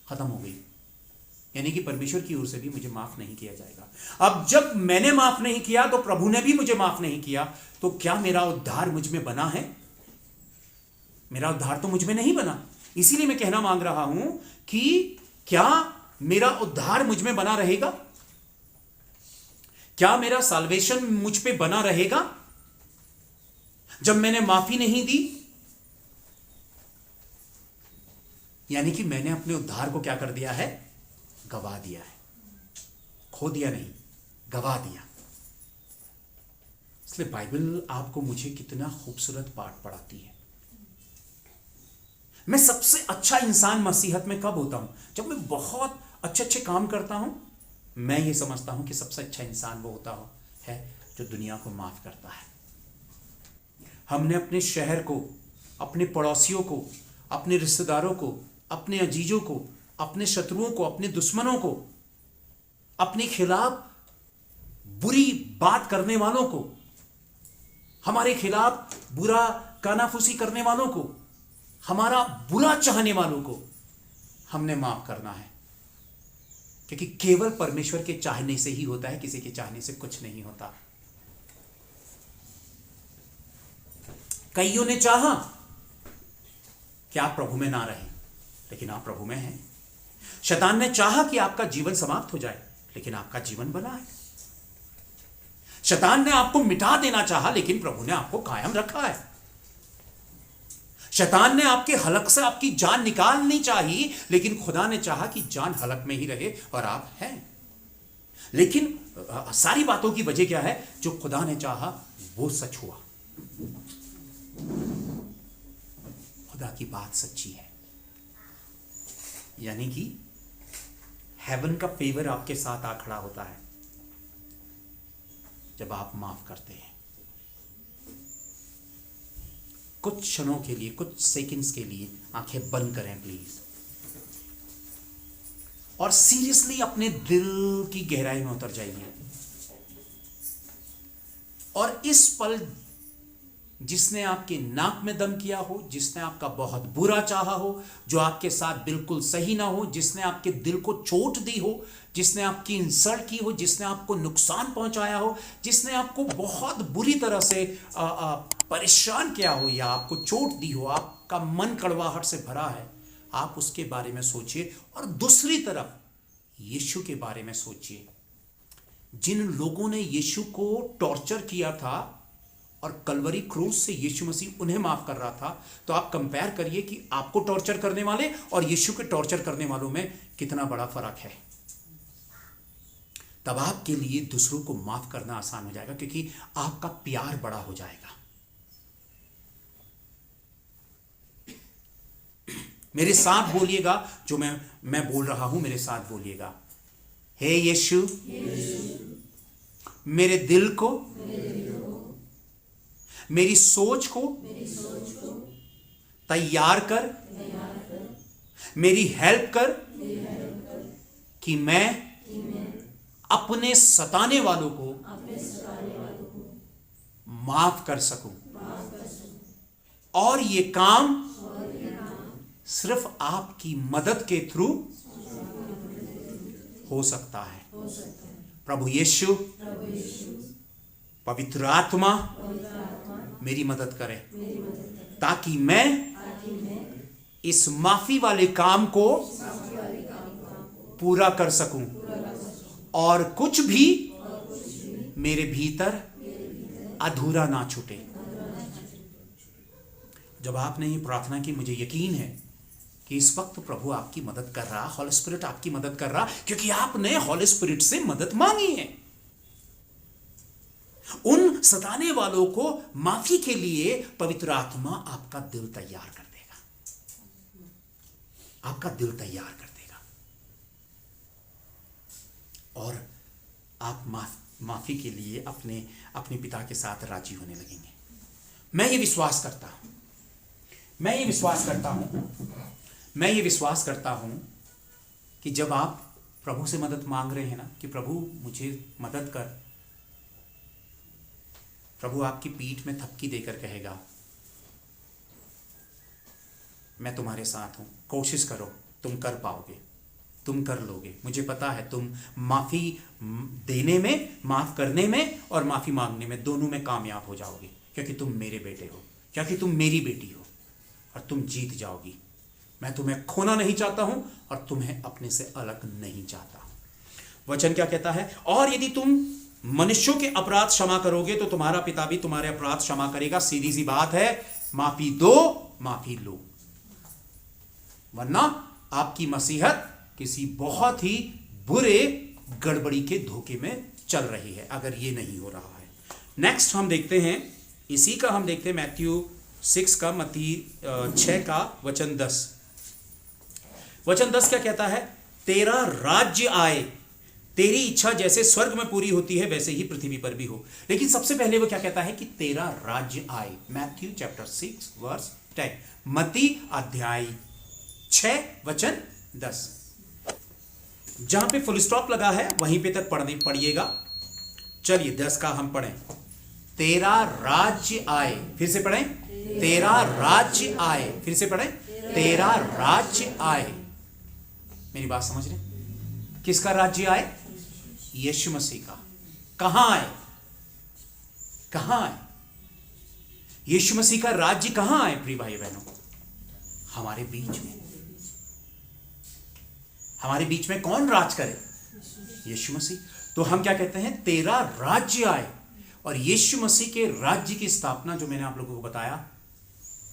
खत्म हो गई। यानी कि परमेश्वर की ओर से भी मुझे माफ नहीं किया जाएगा। अब जब मैंने माफ नहीं किया तो प्रभु ने भी मुझे माफ नहीं किया, तो क्या मेरा उद्धार मुझ में बना है? मेरा उद्धार तो मुझ में नहीं बना। इसीलिए मैं कहना मांग रहा हूं कि क्या मेरा उद्धार मुझ में बना रहेगा? क्या मेरा साल्वेशन मुझ पे बना रहेगा जब मैंने माफी नहीं दी? यानी कि मैंने अपने उद्धार को क्या कर दिया है? गवा दिया है। खो दिया नहीं, गवा दिया। इसलिए बाइबल आपको मुझे कितना खूबसूरत पाठ पढ़ाती है। मैं सबसे अच्छा इंसान मसीहत में कब होता हूं? जब मैं बहुत अच्छे अच्छे काम करता हूं। मैं ये समझता हूं कि सबसे अच्छा इंसान वो होता है जो दुनिया को माफ करता है। हमने अपने शहर को, अपने पड़ोसियों को, अपने रिश्तेदारों को, अपने अजीजों को, अपने शत्रुओं को, अपने दुश्मनों को, अपने खिलाफ बुरी बात करने वालों को, हमारे खिलाफ बुरा कानाफूसी करने वालों को, हमारा बुरा चाहने वालों को हमने माफ करना है। क्योंकि केवल परमेश्वर के चाहने से ही होता है, किसी के चाहने से कुछ नहीं होता। कईयों ने चाहा कि आप प्रभु में ना रहें, लेकिन आप प्रभु में हैं। शैतान ने चाहा कि आपका जीवन समाप्त हो जाए, लेकिन आपका जीवन बना है। शैतान ने आपको मिटा देना चाहा, लेकिन प्रभु ने आपको कायम रखा है। शैतान ने आपके हलक से आपकी जान निकालनी चाहिए, लेकिन खुदा ने चाहा कि जान हलक में ही रहे और आप हैं। लेकिन सारी बातों की वजह क्या है? जो खुदा ने चाहा वो सच हुआ। खुदा की बात सच्ची है। यानी कि हेवन का फेवर आपके साथ आ खड़ा होता है जब आप माफ करते हैं। कुछ क्षणों के लिए, कुछ सेकंड्स के लिए आंखें बंद करें प्लीज, और सीरियसली अपने दिल की गहराई में उतर जाइए। और इस पल जिसने आपके नाक में दम किया हो, जिसने आपका बहुत बुरा चाहा हो, जो आपके साथ बिल्कुल सही ना हो, जिसने आपके दिल को चोट दी हो, जिसने आपकी इंसल्ट की हो, जिसने आपको नुकसान पहुंचाया हो, जिसने आपको बहुत बुरी तरह से परेशान किया हो या आपको चोट दी हो, आपका मन कड़वाहट से भरा है, आप उसके बारे में सोचिए। और दूसरी तरफ यीशु के बारे में सोचिए। जिन लोगों ने यीशु को टॉर्चर किया था और कलवरी क्रूस से यीशु मसीह उन्हें माफ कर रहा था, तो आप कंपेयर करिए कि आपको टॉर्चर करने वाले और यीशु के टॉर्चर करने वालों में कितना बड़ा फर्क है। तब आपके लिए दूसरों को माफ करना आसान हो जाएगा, क्योंकि आपका प्यार बड़ा हो जाएगा। मेरे साथ बोलिएगा, जो मैं बोल रहा हूं मेरे साथ बोलिएगा। हे यीशु, मेरे दिल को, मेरी सोच को तैयार कर, मेरी हेल्प कर कि मैं अपने सताने वालों को माफ कर सकूं। और ये काम सिर्फ आपकी मदद के थ्रू हो सकता है। प्रभु यीशु, पवित्र आत्मा मेरी मदद करे, ताकि मैं इस माफी वाले काम को पूरा कर सकूं और कुछ भी मेरे भीतर अधूरा ना छूटे। जब आपने ये प्रार्थना की, मुझे यकीन है कि इस वक्त प्रभु आपकी मदद कर रहा, हॉली स्पिरिट आपकी मदद कर रहा, क्योंकि आपने हॉली स्पिरिट से मदद मांगी है। उन सताने वालों को माफी के लिए पवित्र आत्मा आपका दिल तैयार कर देगा, आपका दिल तैयार कर देगा, और आप माफी के लिए अपने पिता के साथ राजी होने लगेंगे। मैं ये विश्वास करता हूं कि जब आप प्रभु से मदद मांग रहे हैं ना, कि प्रभु मुझे मदद कर, प्रभु आपकी पीठ में थपकी देकर कहेगा, मैं तुम्हारे साथ हूं, कोशिश करो, तुम कर पाओगे, तुम कर लोगे। मुझे पता है तुम माफी देने में, माफ करने में और माफी मांगने में, दोनों में कामयाब हो जाओगे, क्योंकि तुम मेरे बेटे हो, क्योंकि तुम मेरी बेटी हो, और तुम जीत जाओगी। मैं तुम्हें खोना नहीं चाहता हूं और तुम्हें अपने से अलग नहीं चाहता। वचन क्या कहता है? और यदि तुम मनुष्यों के अपराध क्षमा करोगे तो तुम्हारा पिता भी तुम्हारे अपराध क्षमा करेगा। सीधी सी बात है, माफी दो, माफी लो, वरना आपकी मसीहत किसी बहुत ही बुरे गड़बड़ी के धोखे में चल रही है, अगर ये नहीं हो रहा है। नेक्स्ट हम देखते हैं, इसी का हम देखते हैं मैथ्यू 6 का, मत्ती 6 का वचन 10। वचन 10 क्या कहता है? तेरा राज्य आए, तेरी इच्छा जैसे स्वर्ग में पूरी होती है वैसे ही पृथ्वी पर भी हो। लेकिन सबसे पहले वो क्या कहता है कि तेरा राज्य आए। मैथ्यू चैप्टर 6 वर्स 10, मत्ती अध्याय 6 वचन 10। जहां पे फुल स्टॉप लगा है वहीं पे तक पढ़िएगा। चलिए 10 का हम पढ़ें। तेरा राज्य आए, फिर से पढ़ें, तेरा राज्य आए, फिर से पढ़ें, तेरा राज्य आए। मेरी बात समझ रहे? किसका राज्य आए? यीशु मसीह का। कहां आए? कहां आए? यीशु मसीह का राज्य कहां आए प्रिय भाई बहनों? हमारे बीच में। हमारे बीच में कौन राज करे? यीशु मसीह। तो हम क्या कहते हैं? तेरा राज्य आए। और यीशु मसीह के राज्य की स्थापना, जो मैंने आप लोगों को बताया,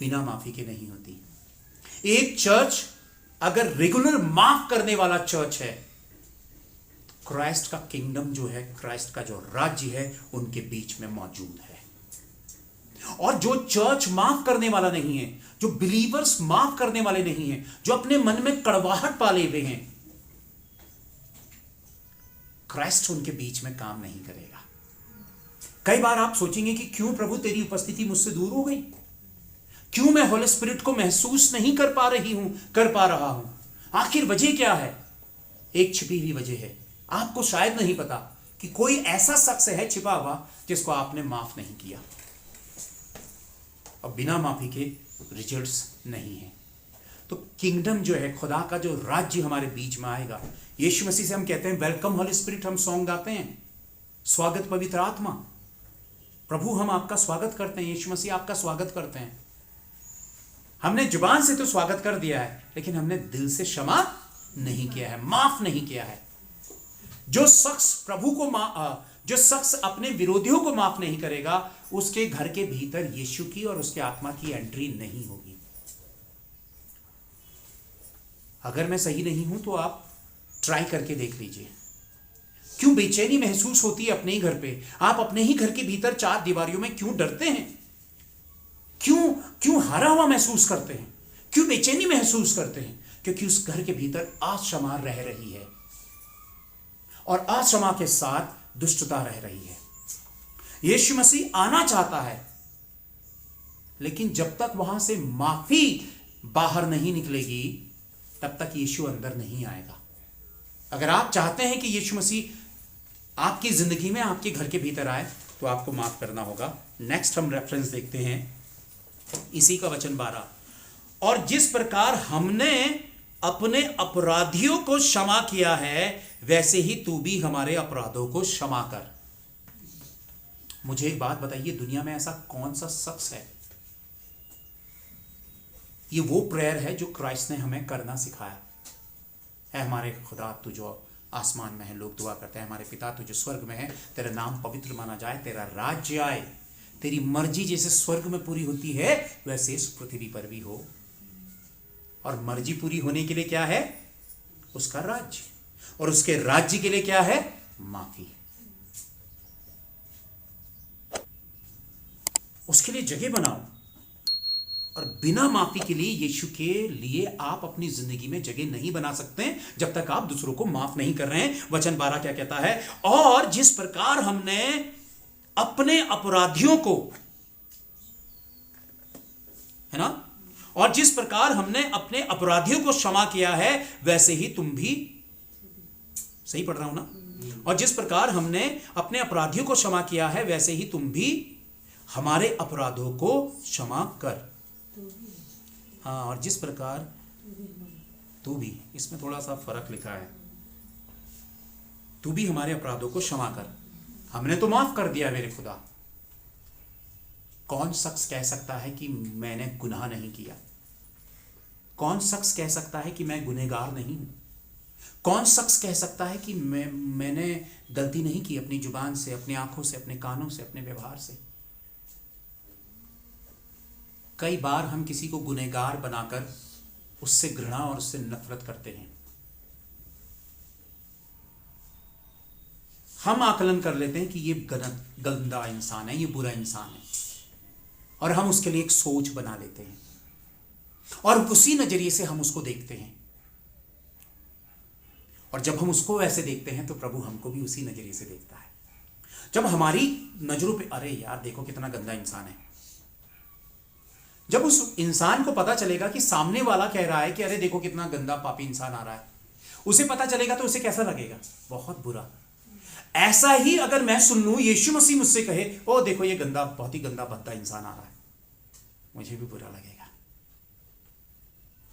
बिना माफी के नहीं होती। एक चर्च अगर रेगुलर माफ करने वाला चर्च है, तो क्राइस्ट का किंगडम जो है, क्राइस्ट का जो राज्य है, उनके बीच में मौजूद है। और जो चर्च माफ करने वाला नहीं है, जो बिलीवर्स माफ करने वाले नहीं हैं, जो अपने मन में कड़वाहट पाले हुए हैं, क्राइस्ट उनके बीच में काम नहीं करेगा। कई बार आप सोचेंगे कि क्यों प्रभु तेरी उपस्थिति मुझसे दूर हो गई, क्यों मैं होली स्पिरिट को महसूस नहीं कर पा रहा हूं, आखिर वजह क्या है? एक छिपी हुई वजह है, आपको शायद नहीं पता कि कोई ऐसा शख्स है छिपा हुआ जिसको आपने माफ नहीं किया, और बिना माफी के रिजल्ट्स नहीं है। तो किंगडम जो है, खुदा का जो राज्य हमारे बीच में आएगा, यीशु मसीह से हम कहते हैं वेलकम होली स्पिरिट, हम सॉन्ग गाते हैं, स्वागत पवित्र आत्मा, प्रभु हम आपका स्वागत करते हैं, यीशु मसीह आपका स्वागत करते हैं। हमने जुबान से तो स्वागत कर दिया है, लेकिन हमने दिल से क्षमा नहीं किया है, माफ नहीं किया है। जो शख्स अपने विरोधियों को माफ नहीं करेगा, उसके घर के भीतर यीशु की और उसके आत्मा की एंट्री नहीं होगी। अगर मैं सही नहीं हूं तो आप ट्राई करके देख लीजिए। क्यों बेचैनी महसूस होती है अपने ही घर पे? आप अपने ही घर के भीतर चार दीवारियों में क्यों डरते हैं? क्यों हारा हुआ महसूस करते हैं? क्यों बेचैनी महसूस करते हैं? क्योंकि उस घर के भीतर अक्षमा रह रही है, और अक्षमा के साथ दुष्टता रह रही है। यीशु मसीह आना चाहता है, लेकिन जब तक वहां से माफी बाहर नहीं निकलेगी, तब तक यीशु अंदर नहीं आएगा। अगर आप चाहते हैं कि यीशु मसीह आपकी जिंदगी में, आपके घर के भीतर आए, तो आपको माफ करना होगा। नेक्स्ट हम रेफरेंस देखते हैं, इसी का वचन 12, और जिस प्रकार हमने अपने अपराधियों को क्षमा किया है, वैसे ही तू भी हमारे अपराधों को क्षमा कर। मुझे एक बात बताइए, दुनिया में ऐसा कौन सा शख्स है? ये वो प्रेयर है जो क्राइस्ट ने हमें करना सिखाया है। हमारे खुदा तू जो आसमान में है, लोग दुआ करते हैं, हमारे पिता तू जो स्वर्ग में है, तेरा नाम पवित्र माना जाए, तेरा राज्य आए, तेरी मर्जी जैसे स्वर्ग में पूरी होती है वैसे इस पृथ्वी पर भी हो। और मर्जी पूरी होने के लिए क्या है? उसका राज्य, और उसके राज्य के लिए क्या है? माफी। उसके लिए जगह बनाओ, और बिना माफी के लिए, यीशु के लिए आप अपनी जिंदगी में जगह नहीं बना सकते जब तक आप दूसरों को माफ नहीं कर रहे हैं। वचन 12 क्या कहता है? और जिस प्रकार हमने अपने अपराधियों को, है ना, और जिस प्रकार हमने अपने अपराधियों को क्षमा किया है, वैसे ही तुम भी, सही पढ़ रहा हूं ना? और जिस प्रकार हमने अपने अपराधियों को क्षमा किया है, वैसे ही तुम भी हमारे अपराधों को क्षमा कर। हाँ, और जिस प्रकार तू भी, इसमें थोड़ा सा फर्क लिखा है, तू भी हमारे अपराधों को क्षमा कर। हमने तो माफ कर दिया मेरे खुदा। कौन शख्स कह सकता है कि मैंने गुनाह नहीं किया? कौन शख्स कह सकता है कि मैं गुनहगार नहीं हूं? कौन शख्स कह सकता है कि मैंने गलती नहीं की अपनी जुबान से, अपनी आंखों से, अपने कानों से, अपने व्यवहार से? कई बार हम किसी को गुनहगार बनाकर उससे घृणा और उससे नफरत करते हैं। हम आकलन कर लेते हैं कि ये गंदा इंसान है, ये बुरा इंसान है, और हम उसके लिए एक सोच बना लेते हैं, और उसी नजरिए से हम उसको देखते हैं। और जब हम उसको वैसे देखते हैं तो प्रभु हमको भी उसी नजरिए से देखता है। जब हमारी नजरों पे, अरे यार देखो कितना गंदा इंसान है, जब उस इंसान को पता चलेगा कि सामने वाला कह रहा है कि अरे देखो कितना गंदा पापी इंसान आ रहा है, उसे पता चलेगा तो उसे कैसा लगेगा? बहुत बुरा। ऐसा ही अगर मैं सुन लूं, यीशु मसीह मुझसे कहे, ओ देखो ये गंदा, बहुत ही गंदा भद्दा इंसान आ रहा है, मुझे भी बुरा लगेगा।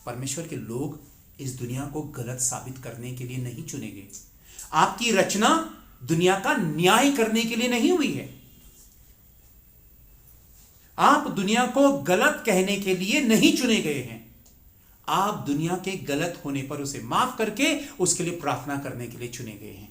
परमेश्वर के लोग इस दुनिया को गलत साबित करने के लिए नहीं चुने गए। आपकी रचना दुनिया का न्याय करने के लिए नहीं हुई है। आप दुनिया को गलत कहने के लिए नहीं चुने गए हैं। आप दुनिया के गलत होने पर उसे माफ करके उसके लिए प्रार्थना करने के लिए चुने गए हैं,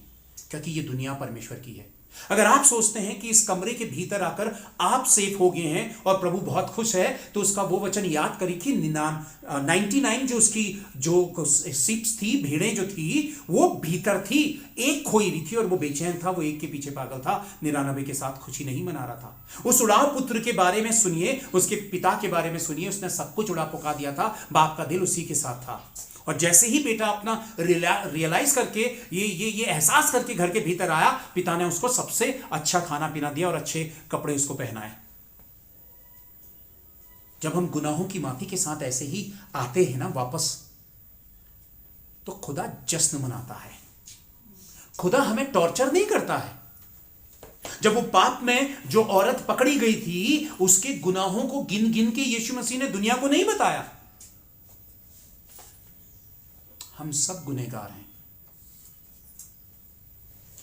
क्योंकि ये दुनिया परमेश्वर की है। अगर आप सोचते हैं कि इस कमरे के भीतर आकर आप सेफ हो गए हैं और प्रभु बहुत खुश है, तो उसका वो वचन याद करी कि 99 जो उसकी जो शिप्स थी, भेड़ें जो थी, वो भीतर थी, एक खोई हुई थी और वो बेचैन था, वो एक के पीछे पागल था, 99 के साथ खुशी नहीं मना रहा था। उस उड़ाव पुत्र के बारे में सुनिए, उसके पिता के बारे में सुनिए, उसने सब कुछ उड़ा पुका दिया था, बाप का दिल उसी के साथ था। और जैसे ही बेटा अपना रियलाइज करके ये एहसास करके घर के भीतर आया, पिता ने उसको सबसे अच्छा खाना पीना दिया और अच्छे कपड़े उसको पहनाए। जब हम गुनाहों की माफी के साथ ऐसे ही आते हैं ना वापस, तो खुदा जश्न मनाता है। खुदा हमें टॉर्चर नहीं करता है। जब वो पाप में जो औरत पकड़ी गई थी, उसके गुनाहों को गिन गिन के यीशु मसीह ने दुनिया को नहीं बताया। हम सब गुनहगार हैं।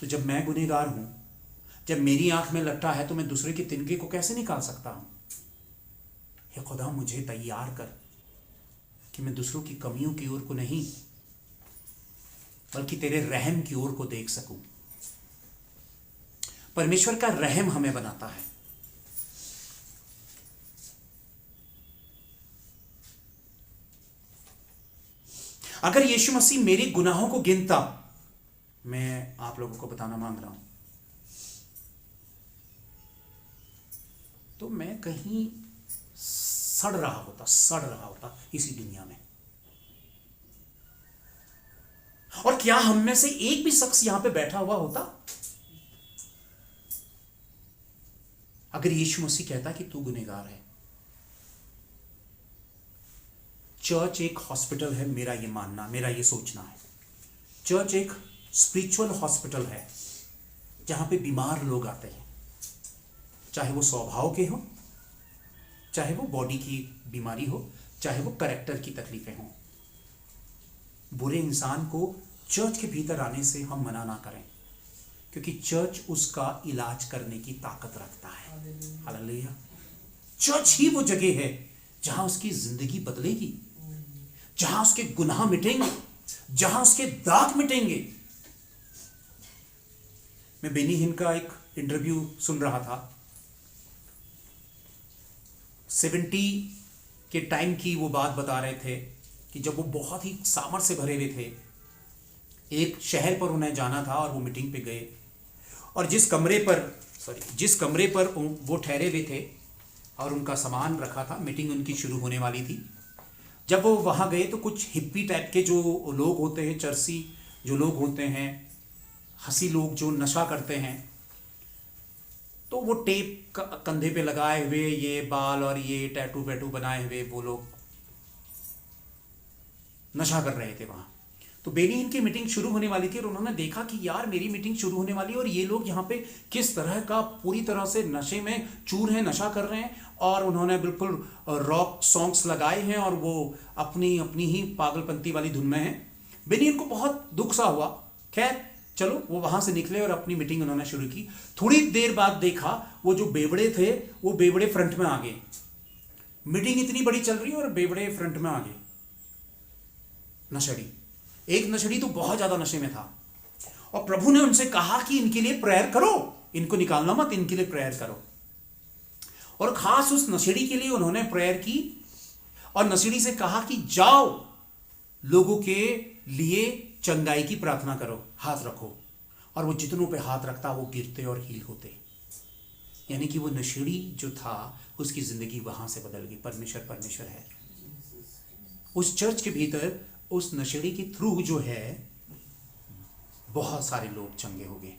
तो जब मैं गुनहगार हूं, जब मेरी आंख में लट्टा है, तो मैं दूसरे के तिनके को कैसे निकाल सकता हूं? हे खुदा, मुझे तैयार कर कि मैं दूसरों की कमियों की ओर को नहीं, बल्कि तेरे रहम की ओर को देख सकूं। परमेश्वर का रहम हमें बनाता है। अगर यीशु मसीह मेरे गुनाहों को गिनता, मैं आप लोगों को बताना मांग रहा हूं, तो मैं कहीं सड़ रहा होता इसी दुनिया में। और क्या हम में से एक भी शख्स यहां पे बैठा हुआ होता अगर यीशु मसीह कहता कि तू गुनहगार है? चर्च एक हॉस्पिटल है, मेरा ये मानना, मेरा ये सोचना है। चर्च एक स्पिरिचुअल हॉस्पिटल है, जहां पे बीमार लोग आते हैं, चाहे वो स्वभाव के हो, चाहे वो बॉडी की बीमारी हो, चाहे वो कैरेक्टर की तकलीफें हों। बुरे इंसान को चर्च के भीतर आने से हम मना ना करें, क्योंकि चर्च उसका इलाज करने की ताकत रखता है। हालेलुया। चर्च ही वो जगह है जहां उसकी जिंदगी बदलेगी, जहां उसके गुनाह मिटेंगे, जहां उसके दाग मिटेंगे। मैं बेनी हिन का एक इंटरव्यू सुन रहा था। 70 के टाइम की वो बात बता रहे थे कि जब वो बहुत ही सामर्थ्य से भरे हुए थे, एक शहर पर उन्हें जाना था और वो मीटिंग पे गए, और जिस कमरे पर वो ठहरे हुए थे और उनका सामान रखा था, मीटिंग उनकी शुरू होने वाली थी। जब वो वहाँ गए तो कुछ हिप्पी टाइप के जो लोग होते हैं, चर्सी जो लोग होते हैं, हंसी लोग जो नशा करते हैं, तो वो टेप कंधे पे लगाए हुए, ये बाल और ये टैटू वैटू बनाए हुए वो लोग नशा कर रहे थे वहाँ। तो बेनी इनकी मीटिंग शुरू होने वाली थी और उन्होंने देखा कि यार मेरी मीटिंग शुरू होने वाली है और ये लोग यहाँ पे किस तरह का पूरी तरह से नशे में चूर हैं, नशा कर रहे हैं, और उन्होंने बिल्कुल रॉक सॉन्ग्स लगाए हैं और वो अपनी अपनी ही पागलपंती वाली धुन में हैं। बेनी इनको बहुत दुख सा हुआ। खैर चलो, वो वहाँ से निकले और अपनी मीटिंग उन्होंने शुरू की। थोड़ी देर बाद देखा वो जो बेवड़े थे वो बेवड़े फ्रंट में आ गए। मीटिंग इतनी बड़ी चल रही है और बेवड़े फ्रंट में आ गए। नशेड़ी, एक नशेड़ी तो बहुत ज्यादा नशे में था, और प्रभु ने उनसे कहा कि इनके लिए प्रेयर करो, इनको निकालना मत, इनके लिए प्रेयर करो। और खास उस नशेड़ी के लिए उन्होंने प्रेयर की और नशेड़ी से कहा कि जाओ लोगों के लिए चंगाई की प्रार्थना करो, हाथ रखो। और वो जितनों पे हाथ रखता वो गिरते और हील होते। यानी कि वो नशेड़ी जो था उसकी जिंदगी वहां से बदल गई। परमेश्वर है। उस चर्च के भीतर उस नशेड़ी के थ्रू जो है बहुत सारे लोग चंगे हो गए।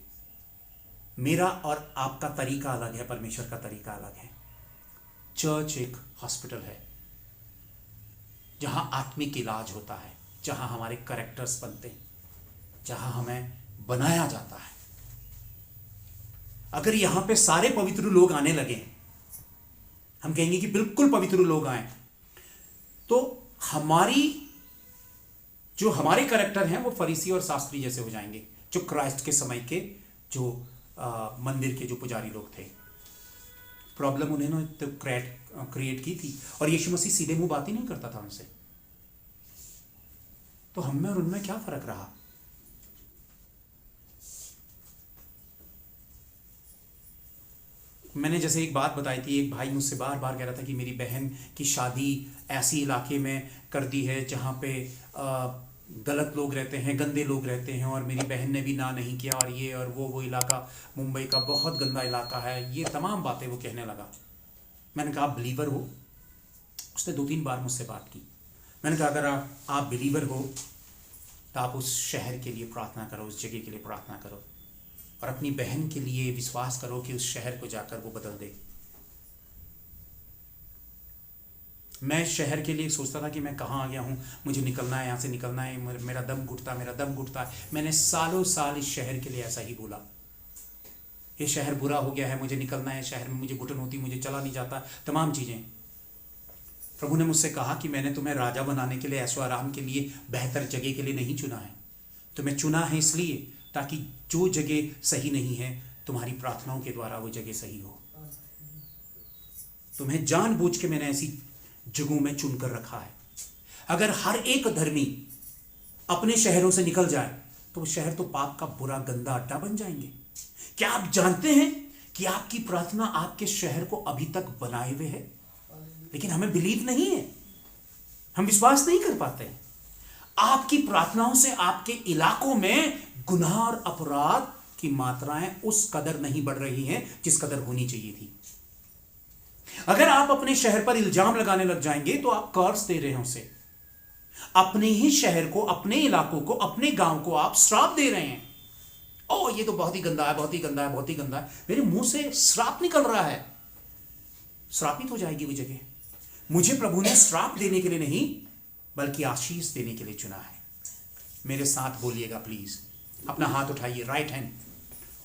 मेरा और आपका तरीका अलग है, परमेश्वर का तरीका अलग है। चर्च एक हॉस्पिटल है जहां आत्मिक इलाज होता है, जहां हमारे कैरेक्टर्स बनते हैं, जहां हमें बनाया जाता है। अगर यहां पे सारे पवित्र लोग आने लगे, हम कहेंगे कि बिल्कुल पवित्र लोग आए, तो जो हमारे कैरेक्टर हैं वो फरीसी और शास्त्री जैसे हो जाएंगे, जो क्राइस्ट के समय के जो मंदिर के जो पुजारी लोग थे। प्रॉब्लम उन्होंने तो क्रिएट की थी, और यीशु मसीह सीधे मुंह बात ही नहीं करता था उनसे। तो हम में और उनमें क्या फर्क रहा? मैंने जैसे एक बात बताई थी, एक भाई मुझसे बार बार कह रहा था कि मेरी बहन की शादी ऐसी इलाके में कर दी है जहाँ पे गलत लोग रहते हैं, गंदे लोग रहते हैं, और मेरी बहन ने भी ना नहीं किया, और ये और वो इलाका मुंबई का बहुत गंदा इलाका है। ये तमाम बातें वो कहने लगा। मैंने कहा आप बिलीवर हो? उसने 2-3 बार मुझसे बात की। मैंने कहा अगर आप बिलीवर हो तो आप उस शहर के लिए प्रार्थना करो, उस जगह के लिए प्रार्थना करो और अपनी बहन के लिए विश्वास करो कि उस शहर को जाकर वो बदल दे। मैं शहर के लिए सोचता था कि मैं कहाँ आ गया हूँ, मुझे निकलना है, यहाँ से निकलना है, मेरा दम घुटता है। मैंने सालों साल इस शहर के लिए ऐसा ही बोला, ये शहर बुरा हो गया है, मुझे निकलना है, शहर में मुझे घुटन होती, मुझे चला नहीं जाता, तमाम चीज़ें। प्रभु ने मुझसे कहा कि मैंने तुम्हें राजा बनाने के लिए, ऐशो आराम के लिए, बेहतर जगह के लिए नहीं चुना है। तुम्हें चुना है इसलिए ताकि जो जगह सही नहीं है तुम्हारी प्रार्थनाओं के द्वारा वो जगह सही हो। तुम्हें जानबूझ के मैंने ऐसी जगहों में चुनकर रखा है। अगर हर एक धर्मी अपने शहरों से निकल जाए तो वो शहर तो पाप का बुरा गंदा अड्डा बन जाएंगे। क्या आप जानते हैं कि आपकी प्रार्थना आपके शहर को अभी तक बनाए हुए है, लेकिन हमें बिलीव नहीं है, हम विश्वास नहीं कर पाते हैं। आपकी प्रार्थनाओं से आपके इलाकों में गुनाह और अपराध की मात्राएं उस कदर नहीं बढ़ रही हैं जिस कदर होनी चाहिए थी। अगर आप अपने शहर पर इल्जाम लगाने लग जाएंगे तो आप कर्ज दे रहे हैं उसे। अपने ही शहर को, अपने इलाकों को, अपने गांव को आप श्राप दे रहे हैं। ओ ये तो बहुत ही गंदा है, बहुत ही गंदा है, बहुत ही गंदा है। मेरे मुंह से श्राप निकल रहा है, श्रापित हो जाएगी वो जगह। मुझे प्रभु ने श्राप देने के लिए नहीं बल्कि आशीष देने के लिए चुना है। मेरे साथ बोलिएगा प्लीज, अपना हाथ उठाइए, राइट हैंड,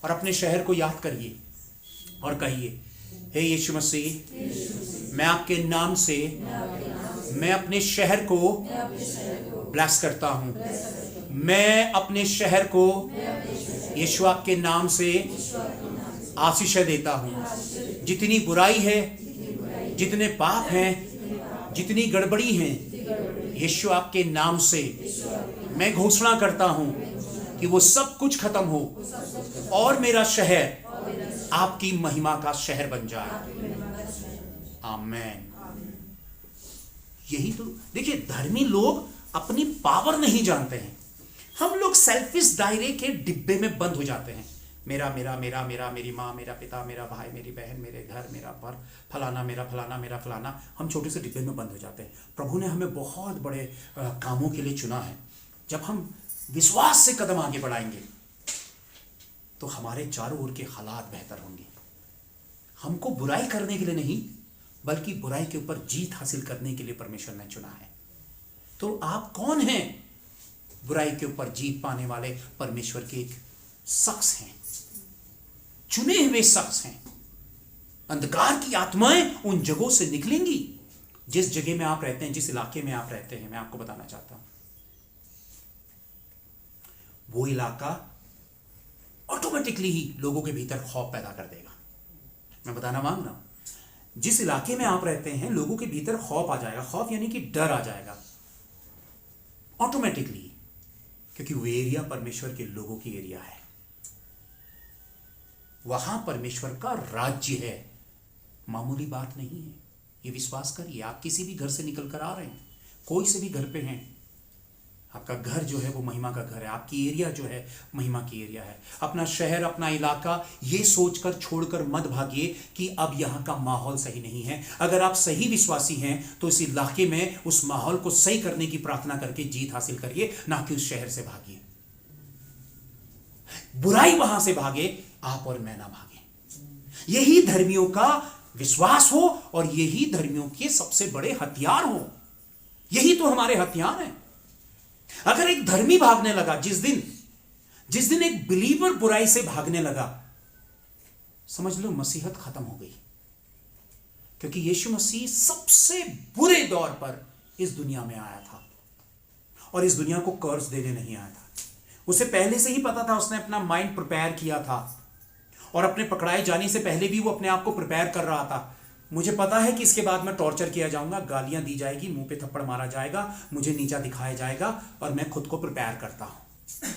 और अपने शहर को याद करिए और कहिए, हे यीशु मसीह, मैं आपके नाम से मैं अपने शहर को ब्लेस करता हूं। मैं अपने शहर को यीशु आपके नाम से आशीष देता हूं। जितनी बुराई है, जितने पाप हैं, जितनी गड़बड़ी है, यीशु आपके नाम से मैं घोषणा करता हूं कि वो सब कुछ खत्म हो और मेरा शहर आपकी महिमा का शहर बन जाए। आमीन। यही तो देखिए, धर्मी लोग अपनी पावर नहीं जानते हैं। हम लोग सेल्फिश दायरे के डिब्बे में बंद हो जाते हैं। मेरा मेरा मेरा मेरा, मेरी माँ, मेरा पिता, मेरा भाई, मेरी बहन, मेरे घर, मेरा पर, फलाना मेरा, फलाना मेरा, फलाना। हम छोटे से डिब्बे में बंद हो जाते हैं। प्रभु ने हमें बहुत बड़े कामों के लिए चुना है। जब हम विश्वास से कदम आगे बढ़ाएंगे तो हमारे चारों ओर के हालात बेहतर होंगे। हमको बुराई करने के लिए नहीं बल्कि बुराई के ऊपर जीत हासिल करने के लिए परमेश्वर ने चुना है। तो आप कौन हैं? बुराई के ऊपर जीत पाने वाले परमेश्वर के एक शख्स हैं, चुने हुए शख्स हैं। अंधकार की आत्माएं उन जगहों से निकलेंगी जिस जगह में आप रहते हैं, जिस इलाके में आप रहते हैं। मैं आपको बताना चाहता हूं, वो इलाका ऑटोमेटिकली ही लोगों के भीतर खौफ पैदा कर देगा। मैं बताना मांग रहा हूं, जिस इलाके में आप रहते हैं लोगों के भीतर खौफ आ जाएगा। खौफ यानी कि डर आ जाएगा ऑटोमेटिकली, क्योंकि वो एरिया परमेश्वर के लोगों की एरिया है। वहां परमेश्वर का राज्य है, मामूली बात नहीं है। ये विश्वास करिए। आप किसी भी घर से निकल कर आ रहे हैं, कोई से भी घर पे हैं, आपका घर जो है वो महिमा का घर है। आपकी एरिया जो है महिमा की एरिया है। अपना शहर, अपना इलाका ये सोचकर छोड़कर मत भागिए कि अब यहाँ का माहौल सही नहीं है। अगर आप सही विश्वासी हैं तो इस इलाके में उस माहौल को सही करने की प्रार्थना करके जीत हासिल करिए, ना कि उस शहर से भागिए। बुराई वहां से भागे, आप और मैं ना भागे। यही धर्मियों का विश्वास हो और यही धर्मियों के सबसे बड़े हथियार हो। यही तो हमारे हथियार हैं। अगर एक धर्मी भागने लगा, जिस दिन एक बिलीवर बुराई से भागने लगा, समझ लो मसीहत खत्म हो गई। क्योंकि यीशु मसीह सबसे बुरे दौर पर इस दुनिया में आया था और इस दुनिया को कर्ज देने नहीं आया था। उसे पहले से ही पता था, उसने अपना माइंड प्रिपेयर किया था और अपने पकड़ाए जाने से पहले भी वो अपने आप को प्रिपेयर कर रहा था। मुझे पता है कि इसके बाद मैं टॉर्चर किया जाऊंगा, गालियां दी जाएगी, मुंह पे थप्पड़ मारा जाएगा, मुझे नीचा दिखाया जाएगा, और मैं खुद को प्रिपेयर करता हूं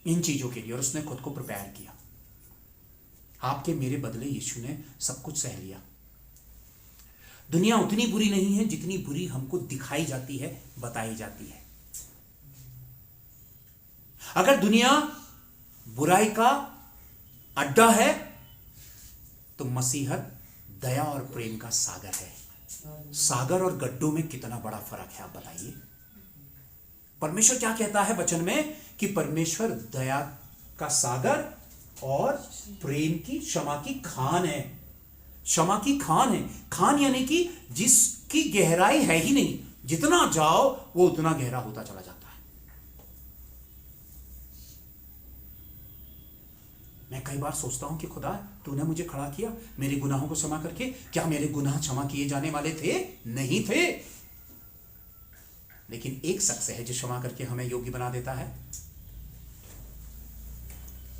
इन चीजों के लिए। और उसने खुद को प्रिपेयर किया। आपके मेरे बदले यीशु ने सब कुछ सह लिया। दुनिया उतनी बुरी नहीं है जितनी बुरी हमको दिखाई जाती है, बताई जाती है। अगर दुनिया बुराई का अड्डा है तो मसीहत दया और प्रेम का सागर है। सागर और गड्ढों में कितना बड़ा फर्क है, आप बताइए। परमेश्वर क्या कहता है वचन में कि परमेश्वर दया का सागर और प्रेम की, क्षमा की खान है। क्षमा की खान है। खान यानी कि जिसकी गहराई है ही नहीं, जितना जाओ वो उतना गहरा होता चला जाता है। मैं कई बार सोचता हूं कि खुदा तूने मुझे खड़ा किया मेरे गुनाहों को क्षमा करके, क्या मेरे गुनाह क्षमा किए जाने वाले थे? नहीं थे। लेकिन एक शख्स है जो क्षमा करके हमें योग्य बना देता है।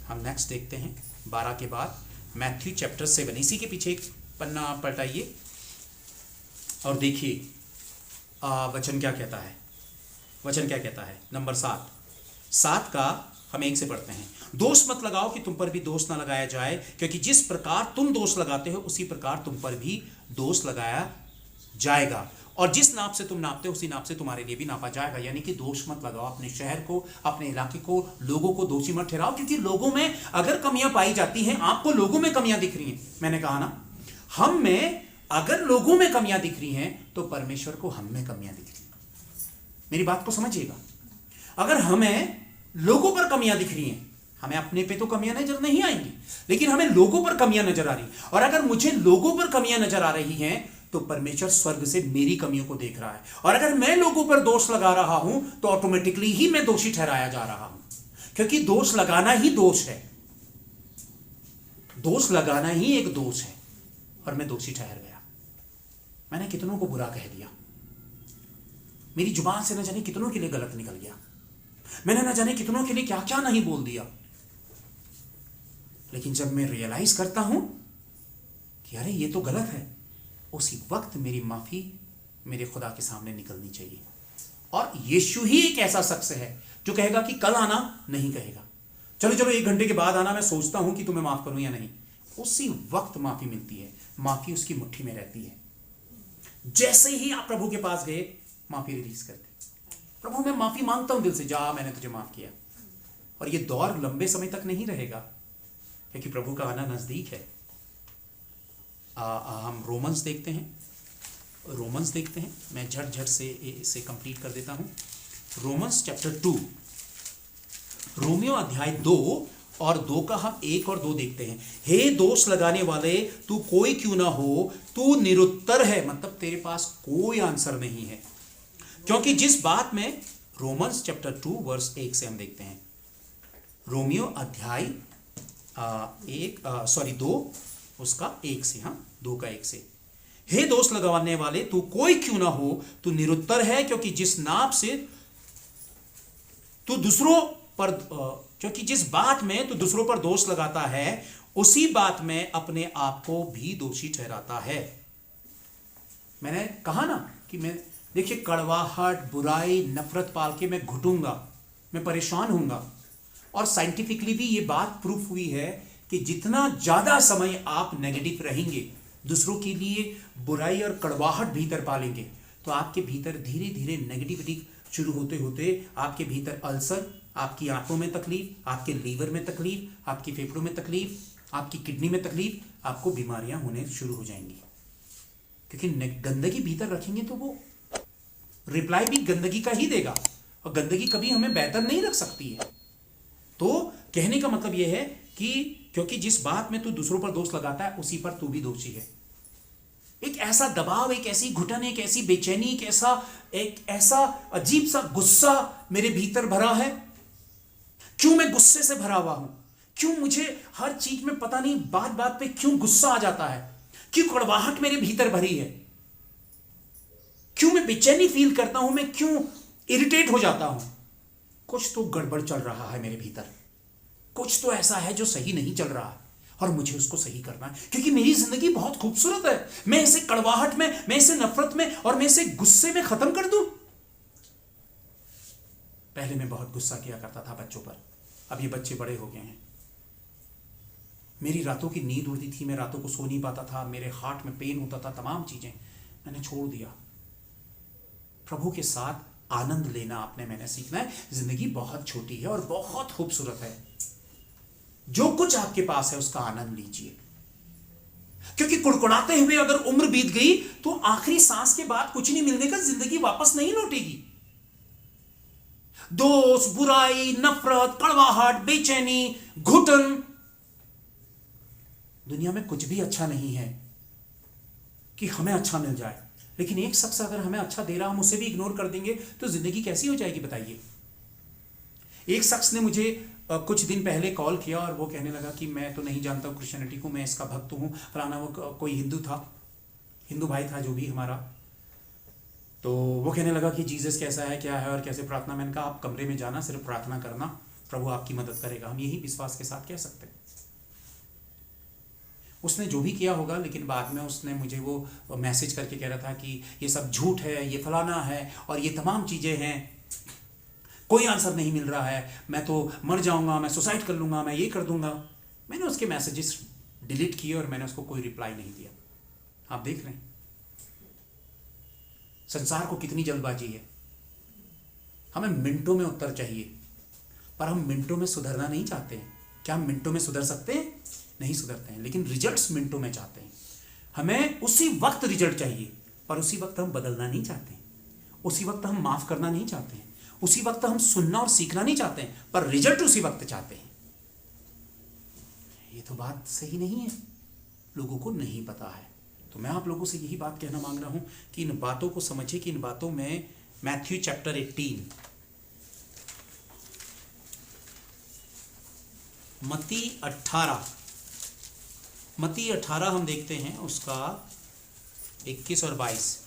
हम नेक्स्ट देखते हैं 12 के बाद मैथ्यू चैप्टर 7। इसी के पीछे एक पन्ना आप पलटाइए और देखिए वचन क्या कहता है। वचन क्या कहता है? नंबर 7 का हम 1 से पढ़ते हैं। दोष मत लगाओ कि तुम पर भी दोष ना लगाया जाए, क्योंकि जिस प्रकार तुम दोष लगाते हो उसी प्रकार तुम पर भी दोष लगाया जाएगा, और जिस नाप से तुम नापते हो उसी नाप से तुम्हारे लिए भी नापा जाएगा। यानी कि दोष मत लगाओ अपने शहर को, अपने इलाके को, लोगों को दोषी मत ठहराओ, क्योंकि लोगों में अगर कमियां पाई जाती हैं, आपको लोगों में कमियां दिख रही हैं, मैंने कहा ना, हम में अगर लोगों में कमियां दिख रही हैं तो परमेश्वर को हम में कमियां दिख रही हैं। मेरी बात को समझिएगा। अगर हमें लोगों पर कमियां दिख रही हैं, हमें अपने पे तो कमियां नजर नहीं आएंगी, लेकिन हमें लोगों पर कमियां नजर आ रही, और अगर मुझे लोगों पर कमियां नजर आ रही हैं तो परमेश्वर स्वर्ग से मेरी कमियों को देख रहा है, और अगर मैं लोगों पर दोष लगा रहा हूं तो ऑटोमेटिकली ही मैं दोषी ठहराया जा रहा हूं, क्योंकि दोष लगाना ही दोष है। दोष लगाना ही एक दोष है, और मैं दोषी ठहर गया। मैंने कितनों को बुरा कह दिया, मेरी जुबान से न जाने कितनों के लिए गलत निकल गया, मैंने न जाने कितनों के लिए क्या क्या नहीं बोल दिया। लेकिन जब मैं रियलाइज करता हूं कि अरे ये तो गलत है, उसी वक्त मेरी माफी मेरे खुदा के सामने निकलनी चाहिए। और यीशु ही एक ऐसा शख्स है जो कहेगा कि कल आना, नहीं कहेगा चलो 1 घंटे के बाद आना, मैं सोचता हूं कि तुम्हें माफ करूं या नहीं। उसी वक्त माफी मिलती है, माफी उसकी मुट्ठी में रहती है। जैसे ही आप प्रभु के पास गए, माफी रिलीज करते, प्रभु मैं माफी मांगता हूं दिल से, जा मैंने तुझे माफ किया। और ये दौर लंबे समय तक नहीं रहेगा, क्योंकि प्रभु का आना नजदीक है। हम रोमन्स देखते हैं। मैं झट से इसे कंप्लीट कर देता हूं। रोमन्स चैप्टर 2, रोमियो अध्याय 2 और 2 का हम 1 और 2 देखते हैं। हे दोष लगाने वाले, तू कोई क्यों ना हो, तू निरुत्तर है, मतलब तेरे पास कोई आंसर नहीं है, क्योंकि जिस बात में, रोमन्स चैप्टर 2 वर्स 1 से हम देखते हैं। रोमियो अध्याय 2 उसका 1 से, हम 2 का 1 से। हे दोष लगाने वाले, तू कोई क्यों ना हो, तू निरुत्तर है, क्योंकि जिस नाप से तू दूसरों पर क्योंकि जिस बात में तू दूसरों पर दोष लगाता है उसी बात में अपने आप को भी दोषी ठहराता है। मैंने कहा ना कि मैं, देखिए, कड़वाहट, बुराई, नफरत पाल के मैं घुटूंगा, मैं परेशान होऊंगा। और साइंटिफिकली भी ये बात प्रूफ हुई है कि जितना ज्यादा समय आप नेगेटिव रहेंगे, दूसरों के लिए बुराई और कड़वाहट भीतर पालेंगे, तो आपके भीतर धीरे धीरे नेगेटिविटी शुरू होते होते आपके भीतर अल्सर, आपकी आंतों में तकलीफ, आपके लीवर में तकलीफ, आपकी फेफड़ों में तकलीफ, आपकी किडनी में तकलीफ, आपको बीमारियां होने शुरू हो जाएंगी। क्योंकि गंदगी भीतर रखेंगे तो वो रिप्लाई भी गंदगी का ही देगा, और गंदगी कभी हमें बेहतर नहीं रख सकती है। तो कहने का मतलब यह है कि क्योंकि जिस बात में तू दूसरों पर दोष लगाता है उसी पर तू भी दोषी है। एक ऐसा दबाव, एक ऐसी घुटन, एक ऐसी बेचैनी, एक ऐसा अजीब सा गुस्सा मेरे भीतर भरा है। क्यों मैं गुस्से से भरा हुआ हूं? क्यों मुझे हर चीज में पता नहीं बात बात पे क्यों गुस्सा आ जाता है? क्यों कड़वाहट मेरे भीतर भरी है? क्यों मैं बेचैनी फील करता हूं? मैं क्यों इरिटेट हो जाता हूं? कुछ तो गड़बड़ चल रहा है मेरे भीतर, कुछ तो ऐसा है जो सही नहीं चल रहा है, और मुझे उसको सही करना है। क्योंकि मेरी जिंदगी बहुत खूबसूरत है, मैं इसे कड़वाहट में, मैं इसे नफरत में और मैं इसे गुस्से में खत्म कर दूं। पहले मैं बहुत गुस्सा किया करता था बच्चों पर, अब ये बच्चे बड़े हो गए हैं। मेरी रातों की नींद उड़ती थी, मैं रातों को सो नहीं पाता था, मेरे हार्ट में पेन होता था, तमाम चीजें मैंने छोड़ दिया। प्रभु के साथ आनंद लेना मैंने सीखना है। जिंदगी बहुत छोटी है और बहुत खूबसूरत है। जो कुछ आपके पास है उसका आनंद लीजिए, क्योंकि कुड़कुड़ाते हुए अगर उम्र बीत गई तो आखिरी सांस के बाद कुछ नहीं मिलने का जिंदगी वापस नहीं लौटेगी। दोष, बुराई, नफरत, कड़वाहट, बेचैनी, घुटन। दुनिया में कुछ भी अच्छा नहीं है कि हमें अच्छा मिल जाए, लेकिन एक शख्स अगर हमें अच्छा दे रहा, हम उसे भी इग्नोर कर देंगे तो जिंदगी कैसी हो जाएगी बताइए। एक शख्स ने मुझे कुछ दिन पहले कॉल किया और वो कहने लगा कि मैं तो नहीं जानता क्रिश्चियनिटी को, मैं इसका भक्त हूँ फलाना। वो कोई हिंदू था, हिंदू भाई था जो भी हमारा। तो वो कहने लगा कि जीसस कैसा है, क्या है और कैसे प्रार्थना। मैंने कहा आप कमरे में जाना, सिर्फ प्रार्थना करना, प्रभु आपकी मदद करेगा। हम यही विश्वास के साथ कह सकते हैं। उसने जो भी किया होगा, लेकिन बाद में उसने मुझे वो मैसेज करके कह रहा था कि ये सब झूठ है, ये फलाना है और ये तमाम चीज़ें हैं, कोई आंसर नहीं मिल रहा है, मैं तो मर जाऊंगा, मैं सुसाइड कर लूंगा, मैं ये कर दूंगा। मैंने उसके मैसेजेस डिलीट किए और मैंने उसको कोई रिप्लाई नहीं दिया। आप देख रहे हैं संसार को कितनी जल्दबाजी है। हमें मिनटों में उत्तर चाहिए, पर हम मिनटों में सुधरना नहीं चाहते हैं। क्या हम मिनटों में सुधर सकते हैं? नहीं सुधरते हैं, लेकिन रिजल्ट्स मिनटों में चाहते हैं। हमें उसी वक्त रिजल्ट चाहिए, पर उसी वक्त हम बदलना नहीं चाहते हैं, उसी वक्त हम माफ करना नहीं चाहते हैं, उसी वक्त हम सुनना और सीखना नहीं चाहते हैं, पर रिजल्ट उसी वक्त चाहते हैं। ये तो बात सही नहीं है, लोगों को नहीं पता है। तो मैं आप लोगों से यही बात कहना मांग रहा हूं कि इन बातों को समझिए कि इन बातों में मैथ्यू चैप्टर 18, मत्ती 18 हम देखते हैं, उसका 21 और 22।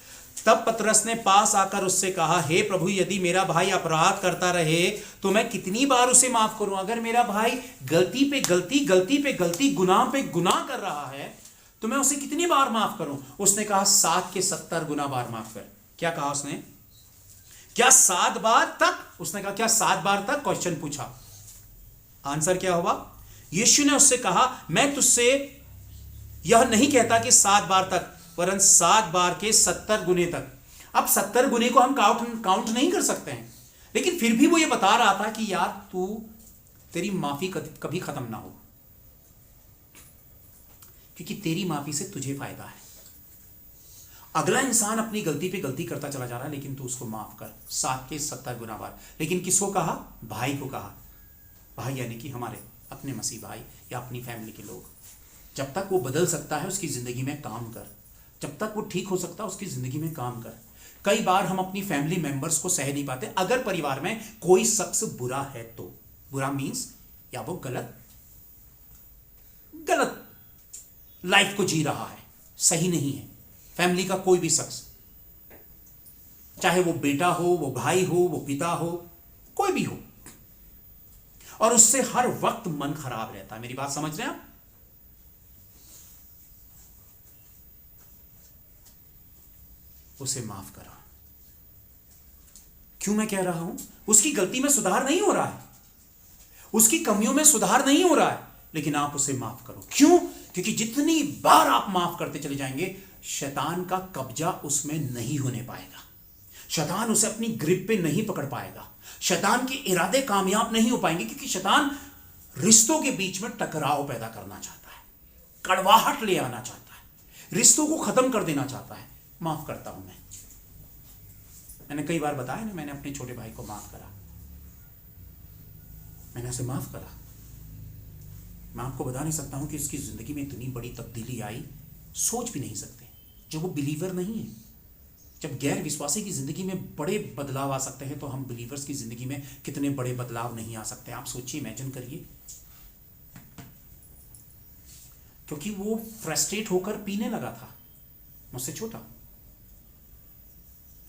तब पतरस ने पास आकर उससे कहा, हे प्रभु, यदि मेरा भाई अपराध करता रहे तो मैं कितनी बार उसे माफ करूं? अगर मेरा भाई गलती पे गलती, गुनाह पे गुनाह कर रहा है तो मैं उसे कितनी बार माफ करूं? उसने कहा 7 के 70 गुना बार माफ कर। क्या कहा उसने? क्या 7 बार तक? उसने कहा क्या 7 बार तक? क्वेश्चन पूछा। आंसर क्या हुआ? यीशु ने उससे कहा, मैं तुझसे यह नहीं कहता कि 7 बार तक, वरन 7 बार के 70 गुने तक। अब 70 गुने को हम काउंट नहीं कर सकते हैं, लेकिन फिर भी वो ये बता रहा था कि यार तेरी माफी कभी खत्म ना हो, क्योंकि तेरी माफी से तुझे फायदा है। अगला इंसान अपनी गलती पे गलती करता चला जा रहा है, लेकिन तू उसको माफ कर 7 के 70 गुना बार। लेकिन किसको कहा? भाई को कहा। भाई यानी कि हमारे अपने मसीह भाई या अपनी फैमिली के लोग। जब तक वो बदल सकता है उसकी जिंदगी में काम कर, जब तक वो ठीक हो सकता है उसकी जिंदगी में काम कर। कई बार हम अपनी फैमिली मेंबर्स को सह नहीं पाते। अगर परिवार में कोई शख्स बुरा है तो, बुरा मीन्स या वो गलत लाइफ को जी रहा है, सही नहीं है। फैमिली का कोई भी शख्स, चाहे वो बेटा हो, वो भाई हो, वो पिता हो, कोई भी हो, और उससे हर वक्त मन खराब रहता है। मेरी बात समझ रहे हैं आप? उसे माफ करा। क्यों मैं कह रहा हूं? उसकी गलती में सुधार नहीं हो रहा है, उसकी कमियों में सुधार नहीं हो रहा है, लेकिन आप उसे माफ करो। क्यों? क्योंकि जितनी बार आप माफ करते चले जाएंगे, शैतान का कब्जा उसमें नहीं होने पाएगा, शैतान उसे अपनी ग्रिप पे नहीं पकड़ पाएगा, शैतान के इरादे कामयाब नहीं हो पाएंगे, क्योंकि शैतान रिश्तों के बीच में टकराव पैदा करना चाहता है, कड़वाहट ले आना चाहता है, रिश्तों को खत्म कर देना चाहता है। माफ करता हूं मैंने कई बार बताया ना, मैंने अपने छोटे भाई को माफ करा, मैंने उसे माफ करा। मैं आपको बता नहीं सकता हूं कि उसकी जिंदगी में इतनी बड़ी तब्दीली आई, सोच भी नहीं सकते। जो वो बिलीवर नहीं है, जब गैर विश्वासी की जिंदगी में बड़े बदलाव आ सकते हैं, तो हम बिलीवर्स की जिंदगी में कितने बड़े बदलाव नहीं आ सकते। आप सोचिए, इमेजिन करिए, क्योंकि वो फ्रस्ट्रेट होकर पीने लगा था, मुझसे छोटा,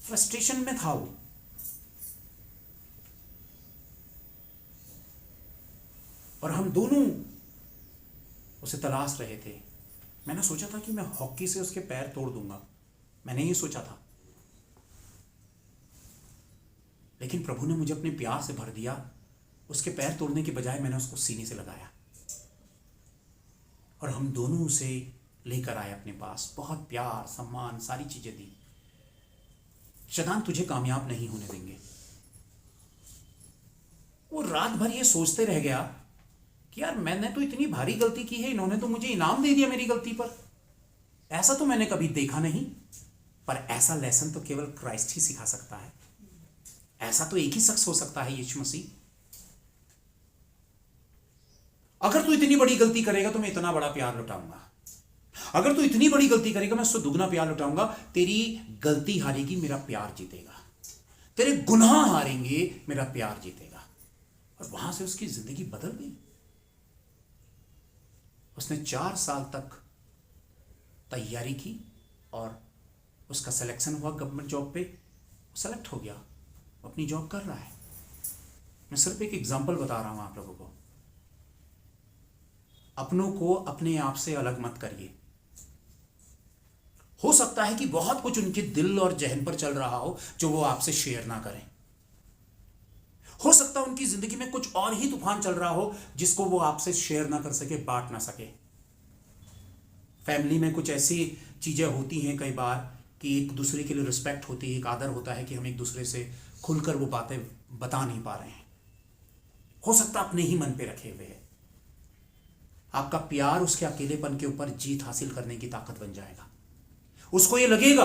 फ्रस्ट्रेशन में था वो, और हम दोनों उसे तलाश रहे थे। मैंने सोचा था कि मैं हॉकी से उसके पैर तोड़ दूंगा, मैंने ये सोचा था, लेकिन प्रभु ने मुझे अपने प्यार से भर दिया। उसके पैर तोड़ने के बजाय मैंने उसको सीने से लगाया, और हम दोनों उसे लेकर आए अपने पास, बहुत प्यार, सम्मान, सारी चीजें दी। शैतान तुझे कामयाब नहीं होने देंगे। वो रात भर ये सोचते रह गया कि यार मैंने तो इतनी भारी गलती की है, इन्होंने तो मुझे इनाम दे दिया मेरी गलती पर, ऐसा तो मैंने कभी देखा नहीं। पर ऐसा लेसन तो केवल क्राइस्ट ही सिखा सकता है, ऐसा तो एक ही शख्स हो सकता है, यीशु मसीह। अगर तू इतनी बड़ी गलती करेगा तो मैं इतना बड़ा प्यार लुटाऊंगा, अगर तू इतनी बड़ी गलती करेगा मैं उससे दुगना प्यार लुटाऊंगा। तेरी गलती हारेगी, मेरा प्यार जीतेगा। तेरे गुनाह हारेंगे, मेरा प्यार जीतेगा। और वहां से उसकी जिंदगी बदल गई। उसने 4 साल तक तैयारी की और उसका सिलेक्शन हुआ गवर्नमेंट जॉब पे, सेलेक्ट हो गया, अपनी जॉब कर रहा है। मैं सिर्फ एक एग्जांपल बता रहा हूं आप लोगों को। अपनों को अपने आप से अलग मत करिए। हो सकता है कि बहुत कुछ उनके दिल और जहन पर चल रहा हो जो वो आपसे शेयर ना करें। हो सकता है उनकी जिंदगी में कुछ और ही तूफान चल रहा हो जिसको वो आपसे शेयर ना कर सके, बांट ना सके। फैमिली में कुछ ऐसी चीजें होती हैं कई बार कि एक दूसरे के लिए रिस्पेक्ट होती है, एक आदर होता है कि हम एक दूसरे से खुलकर वो बातें बता नहीं पा रहे हैं। हो सकता है अपने ही मन पे रखे हुए है। आपका प्यार उसके अकेलेपन के ऊपर जीत हासिल करने की ताकत बन जाएगा। उसको ये लगेगा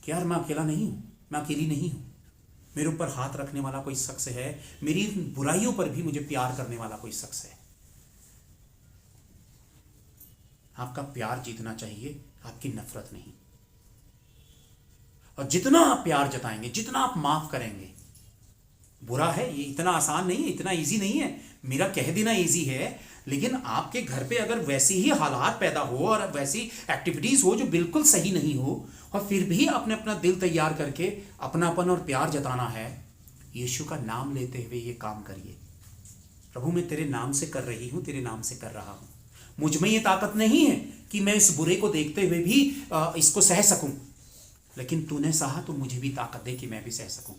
कि यार मैं अकेला नहीं हूं, मैं अकेली नहीं हूं, मेरे ऊपर हाथ रखने वाला कोई शख्स है, मेरी बुराइयों पर भी मुझे प्यार करने वाला कोई शख्स है। आपका प्यार जीतना चाहिए, आपकी नफरत नहीं। और जितना आप प्यार जताएंगे, जितना आप माफ करेंगे, बुरा है ये इतना आसान नहीं है, इतना इजी नहीं है। मेरा कह देना इजी है, लेकिन आपके घर पे अगर वैसी ही हालात पैदा हो और वैसी एक्टिविटीज हो जो बिल्कुल सही नहीं हो, और फिर भी आपने अपना दिल तैयार करके अपनापन और प्यार जताना है, यीशु का नाम लेते हुए ये काम करिए। प्रभु मैं तेरे नाम से कर रही हूं, तेरे नाम से कर रहा हूं। मुझ में ये ताकत नहीं है कि मैं इस बुरे को देखते हुए भी इसको सह सकूं, लेकिन तूने सहा तो मुझे भी ताकत दे कि मैं भी सह सकूं।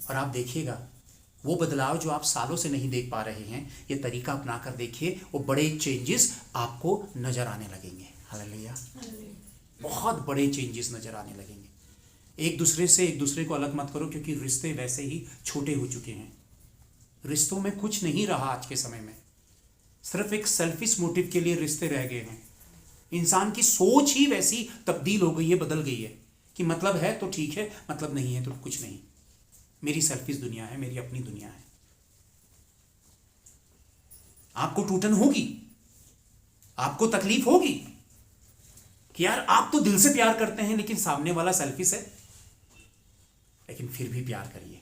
और आप देखिएगा वो बदलाव जो आप सालों से नहीं देख पा रहे हैं, ये तरीका अपना कर देखिए, वो बड़े चेंजेस आपको नजर आने लगेंगे। हालेलुया। बहुत बड़े चेंजेस नजर आने लगेंगे। एक दूसरे को अलग मत करो, क्योंकि रिश्ते वैसे ही छोटे हो चुके हैं। रिश्तों में कुछ नहीं रहा आज के समय में, सिर्फ एक सेल्फिश मोटिव के लिए रिश्ते रह गए हैं। इंसान की सोच ही वैसी तब्दील हो गई है, बदल गई है कि मतलब है तो ठीक है, मतलब नहीं है तो कुछ नहीं। मेरी सेल्फिश दुनिया है, मेरी अपनी दुनिया है। आपको टूटन होगी, आपको तकलीफ होगी कि यार आप तो दिल से प्यार करते हैं लेकिन सामने वाला सेल्फिश है, लेकिन फिर भी प्यार करिए।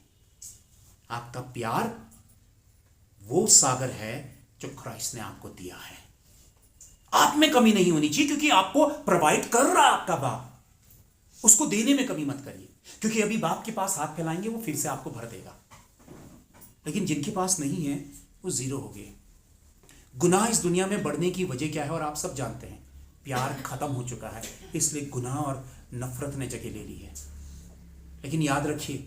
आपका प्यार वो सागर है जो क्राइस्ट ने आपको दिया है। आप में कमी नहीं होनी चाहिए, क्योंकि आपको प्रोवाइड कर रहा आपका बाप। उसको देने में कमी मत करिए, क्योंकि अभी बाप के पास हाथ फैलाएंगे वो फिर से आपको भर देगा। लेकिन जिनके पास नहीं है वो जीरो हो गए। गुनाह इस दुनिया में बढ़ने की वजह क्या है और आप सब जानते हैं। प्यार खत्म हो चुका है, इसलिए गुनाह और नफरत ने जगह ले ली है। लेकिन याद रखिए,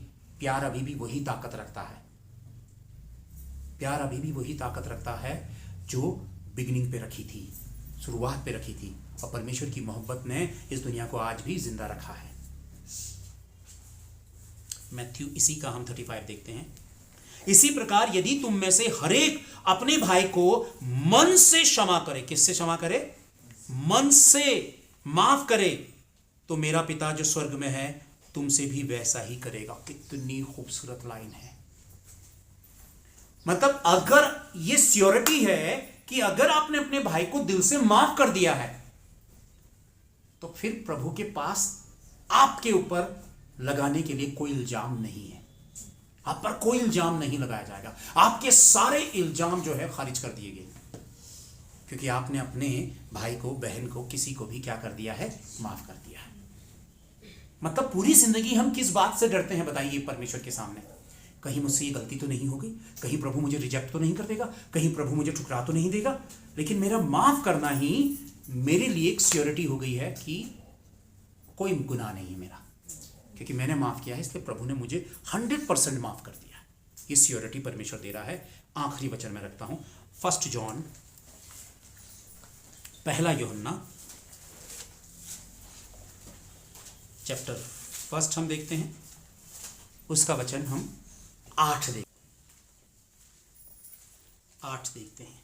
प्यार अभी भी वही ताकत रखता है। प्यार अभी भी वही ताकत रखता है जो बिगिनिंग पे रखी थी, शुरुआत पे रखी थी। और परमेश्वर की मोहब्बत ने इस दुनिया को आज भी जिंदा रखा है। मैथ्यू इसी का हम 35 देखते हैं। इसी प्रकार यदि तुम में से हरेक अपने भाई को मन से क्षमा करे, किससे क्षमा करे? मन से माफ करे, तो मेरा पिता जो स्वर्ग में है तुमसे भी वैसा ही करेगा। कितनी खूबसूरत लाइन है। मतलब अगर ये श्योरिटी है कि अगर आपने अपने भाई को दिल से माफ कर दिया है, तो फिर प्रभु के पास आपके ऊपर लगाने के लिए कोई इल्जाम नहीं है। आप पर कोई इल्जाम नहीं लगाया जाएगा। आपके सारे इल्जाम जो है खारिज कर दिए गए, क्योंकि आपने अपने भाई को, बहन को, किसी को भी क्या कर दिया है? माफ कर दिया है। मतलब पूरी जिंदगी हम किस बात से डरते हैं बताइए परमेश्वर के सामने? कहीं मुझसे ये गलती तो नहीं हो गई, कहीं प्रभु मुझे रिजेक्ट तो नहीं कर देगा, कहीं प्रभु मुझे ठुकरा तो नहीं देगा। लेकिन मेरा माफ करना ही मेरे लिए एक श्योरिटी हो गई है कि कोई गुनाह नहीं है मेरा, क्योंकि मैंने माफ किया है, इसलिए प्रभु ने मुझे 100% माफ कर दिया। ये श्योरिटी परमेश्वर दे रहा है। आखिरी वचन में रखता हूं, 1 जॉन, पहला यूहन्ना चैप्टर 1 हम देखते हैं, उसका वचन हम 8 देखते हैं।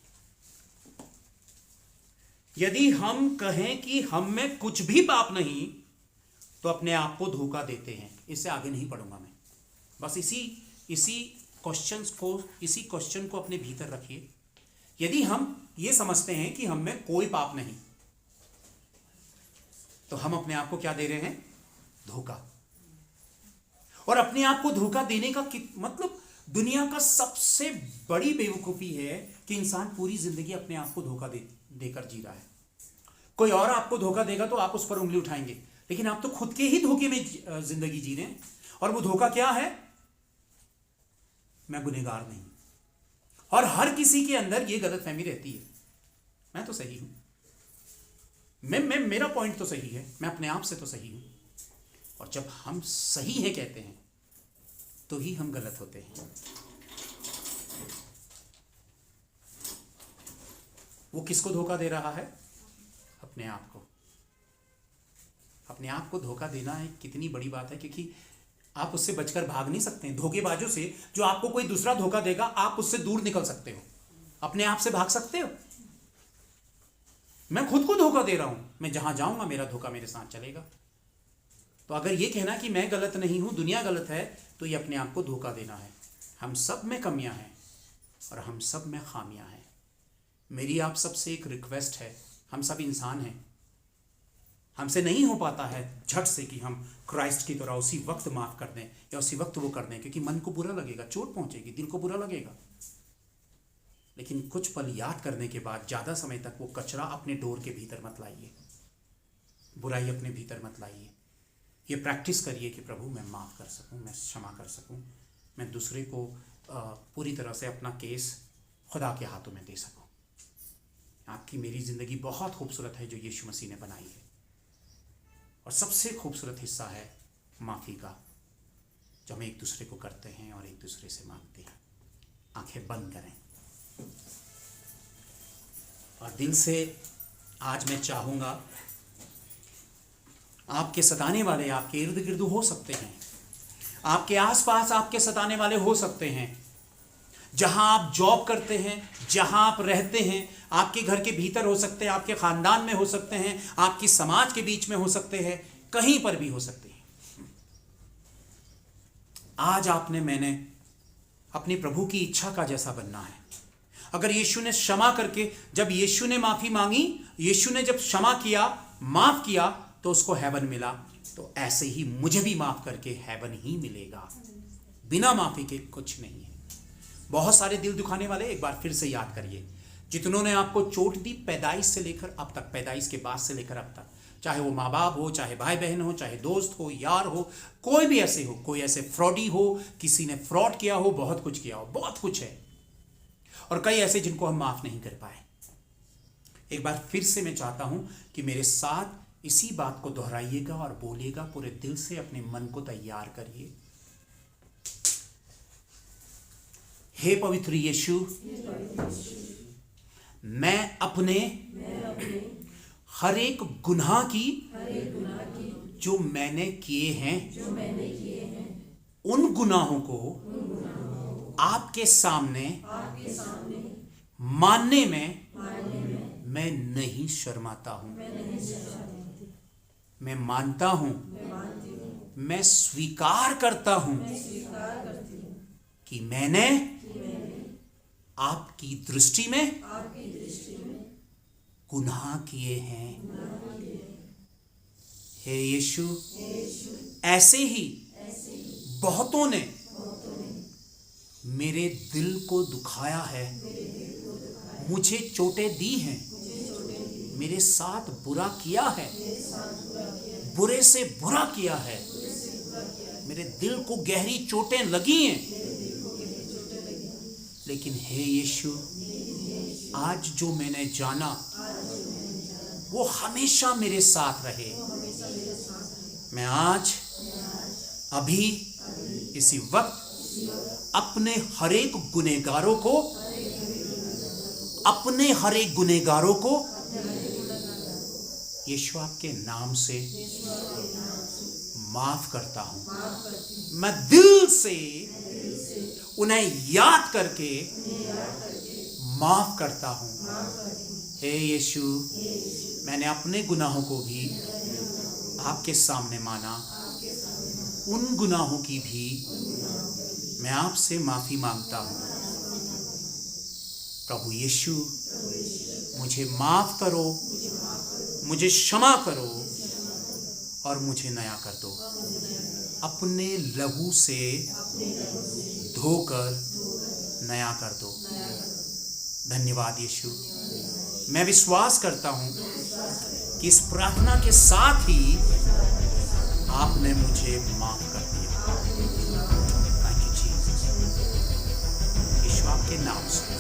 यदि हम कहें कि हम में कुछ भी पाप नहीं, तो अपने आप को धोखा देते हैं। इससे आगे नहीं पढ़ूंगा मैं। बस इसी क्वेश्चन को अपने भीतर रखिए। यदि हम ये समझते हैं कि हम में कोई पाप नहीं, तो हम अपने आप को क्या दे रहे हैं? धोखा। और अपने आप को धोखा देने का मतलब दुनिया का सबसे बड़ी बेवकूफी है कि इंसान पूरी जिंदगी अपने आप को धोखा देकर जी रहा है। कोई और आपको धोखा देगा तो आप उस पर उंगली उठाएंगे, लेकिन आप तो खुद के ही धोखे में जिंदगी जी रहे हैं। और वो धोखा क्या है? मैं गुनहगार नहीं। और हर किसी के अंदर ये गलतफहमी रहती है, मैं तो सही हूं, मेरा पॉइंट तो सही है, मैं अपने आप से तो सही हूं। और जब हम सही है कहते हैं तो ही हम गलत होते हैं। वो किसको धोखा दे रहा है? अपने आप को। अपने आप को धोखा देना एक कितनी बड़ी बात है, क्योंकि आप उससे बचकर भाग नहीं सकते हैं। धोखेबाजों से, जो आपको कोई दूसरा धोखा देगा, आप उससे दूर निकल सकते हो, अपने आप से भाग सकते हो। मैं खुद को धोखा दे रहा हूं, मैं जहां जाऊंगा मेरा धोखा मेरे साथ चलेगा। तो अगर ये कहना कि मैं गलत नहीं हूं, दुनिया गलत है, तो ये अपने आप को धोखा देना है। हम सब में कमियां हैं और हम सब में खामियां हैं। मेरी आप सबसे एक रिक्वेस्ट है, हम सब इंसान हैं, हमसे नहीं हो पाता है झट से कि हम क्राइस्ट की तरह उसी वक्त माफ कर दें या उसी वक्त वो कर दें, क्योंकि मन को बुरा लगेगा, चोट पहुंचेगी, दिल को बुरा लगेगा। लेकिन कुछ पल याद करने के बाद ज़्यादा समय तक वो कचरा अपने डोर के भीतर मत लाइए, बुराई अपने भीतर मत लाइए। ये प्रैक्टिस करिए कि प्रभु मैं माफ़ कर सकूं, मैं क्षमा कर सकूं, मैं दूसरे को पूरी तरह से अपना केस खुदा के हाथों में दे सकूं। आपकी मेरी ज़िंदगी बहुत खूबसूरत है जो यीशु मसीह ने बनाई है। और सबसे खूबसूरत हिस्सा है माफ़ी का, जो हम एक दूसरे को करते हैं और एक दूसरे से मांगते हैं। आंखें बंद करें और दिल से आज मैं चाहूँगा, आपके सताने वाले आपके इर्द गिर्द हो सकते हैं, आपके आसपास आपके सताने वाले हो सकते हैं, जहां आप जॉब करते हैं, जहां आप रहते हैं, आपके घर के भीतर हो सकते हैं, आपके खानदान में हो सकते हैं, आपकी समाज के बीच में हो सकते हैं, कहीं पर भी हो सकते हैं। आज मैंने अपने प्रभु की इच्छा का जैसा बनना है। अगर यीशु ने क्षमा करके, जब यीशु ने माफी मांगी, यीशु ने जब क्षमा किया, माफ किया, तो उसको हेवन मिला, तो ऐसे ही मुझे भी माफ करके हेवन ही मिलेगा। बिना माफी के कुछ नहीं है। बहुत सारे दिल दुखाने वाले एक बार फिर से याद करिए, जितनों ने आपको चोट दी पैदाइश से लेकर अब तक, पैदाइश के बाद से लेकर अब तक, चाहे वो माँ बाप हो, चाहे भाई बहन हो, चाहे दोस्त हो, यार हो, कोई भी ऐसे हो, कोई ऐसे फ्रॉडी हो, किसी ने फ्रॉड किया हो, बहुत कुछ किया हो, बहुत कुछ है, और कई ऐसे जिनको हम माफ नहीं कर पाए। एक बार फिर से मैं चाहता हूं कि मेरे साथ इसी बात को दोहराइएगा और बोलिएगा, पूरे दिल से अपने मन को तैयार करिए। हे पवित्र यीशु, मैं अपने हर एक गुनाह की जो मैंने किए हैं, उन गुनाहों को आपके सामने मानने में मैं नहीं शर्माता हूं। मैं मानता हूं, मैं स्वीकार करता हूं कि मैंने आपकी दृष्टि में गुनाह किए हैं। हे यीशु, ऐसे ही बहुतों ने मेरे दिल को दुखाया है, मुझे चोटें दी हैं, मेरे साथ बुरा किया है, बुरे से बुरा किया है, मेरे दिल को गहरी चोटें लगी हैं। लेकिन हे यीशु, आज जो मैंने जाना वो हमेशा मेरे साथ रहे। मैं आज अभी इसी वक्त अपने हर एक गुनहगारों को यीशु आपके नाम से माफ करता हूं। मैं दिल से उन्हें याद करके माफ करता हूं। हे यीशु, मैंने अपने गुनाहों को भी आपके सामने माना, उन गुनाहों की भी मैं आपसे माफ़ी मांगता हूँ। प्रभु यीशु, मुझे माफ़ करो, मुझे क्षमा करो और मुझे नया कर दो। अपने लहू से धोकर नया कर दो। धन्यवाद यीशु। मैं विश्वास करता हूँ कि इस प्रार्थना के साथ ही आपने मुझे माफ कर दिया। Thank you Jesus. यीशु आपके नाम से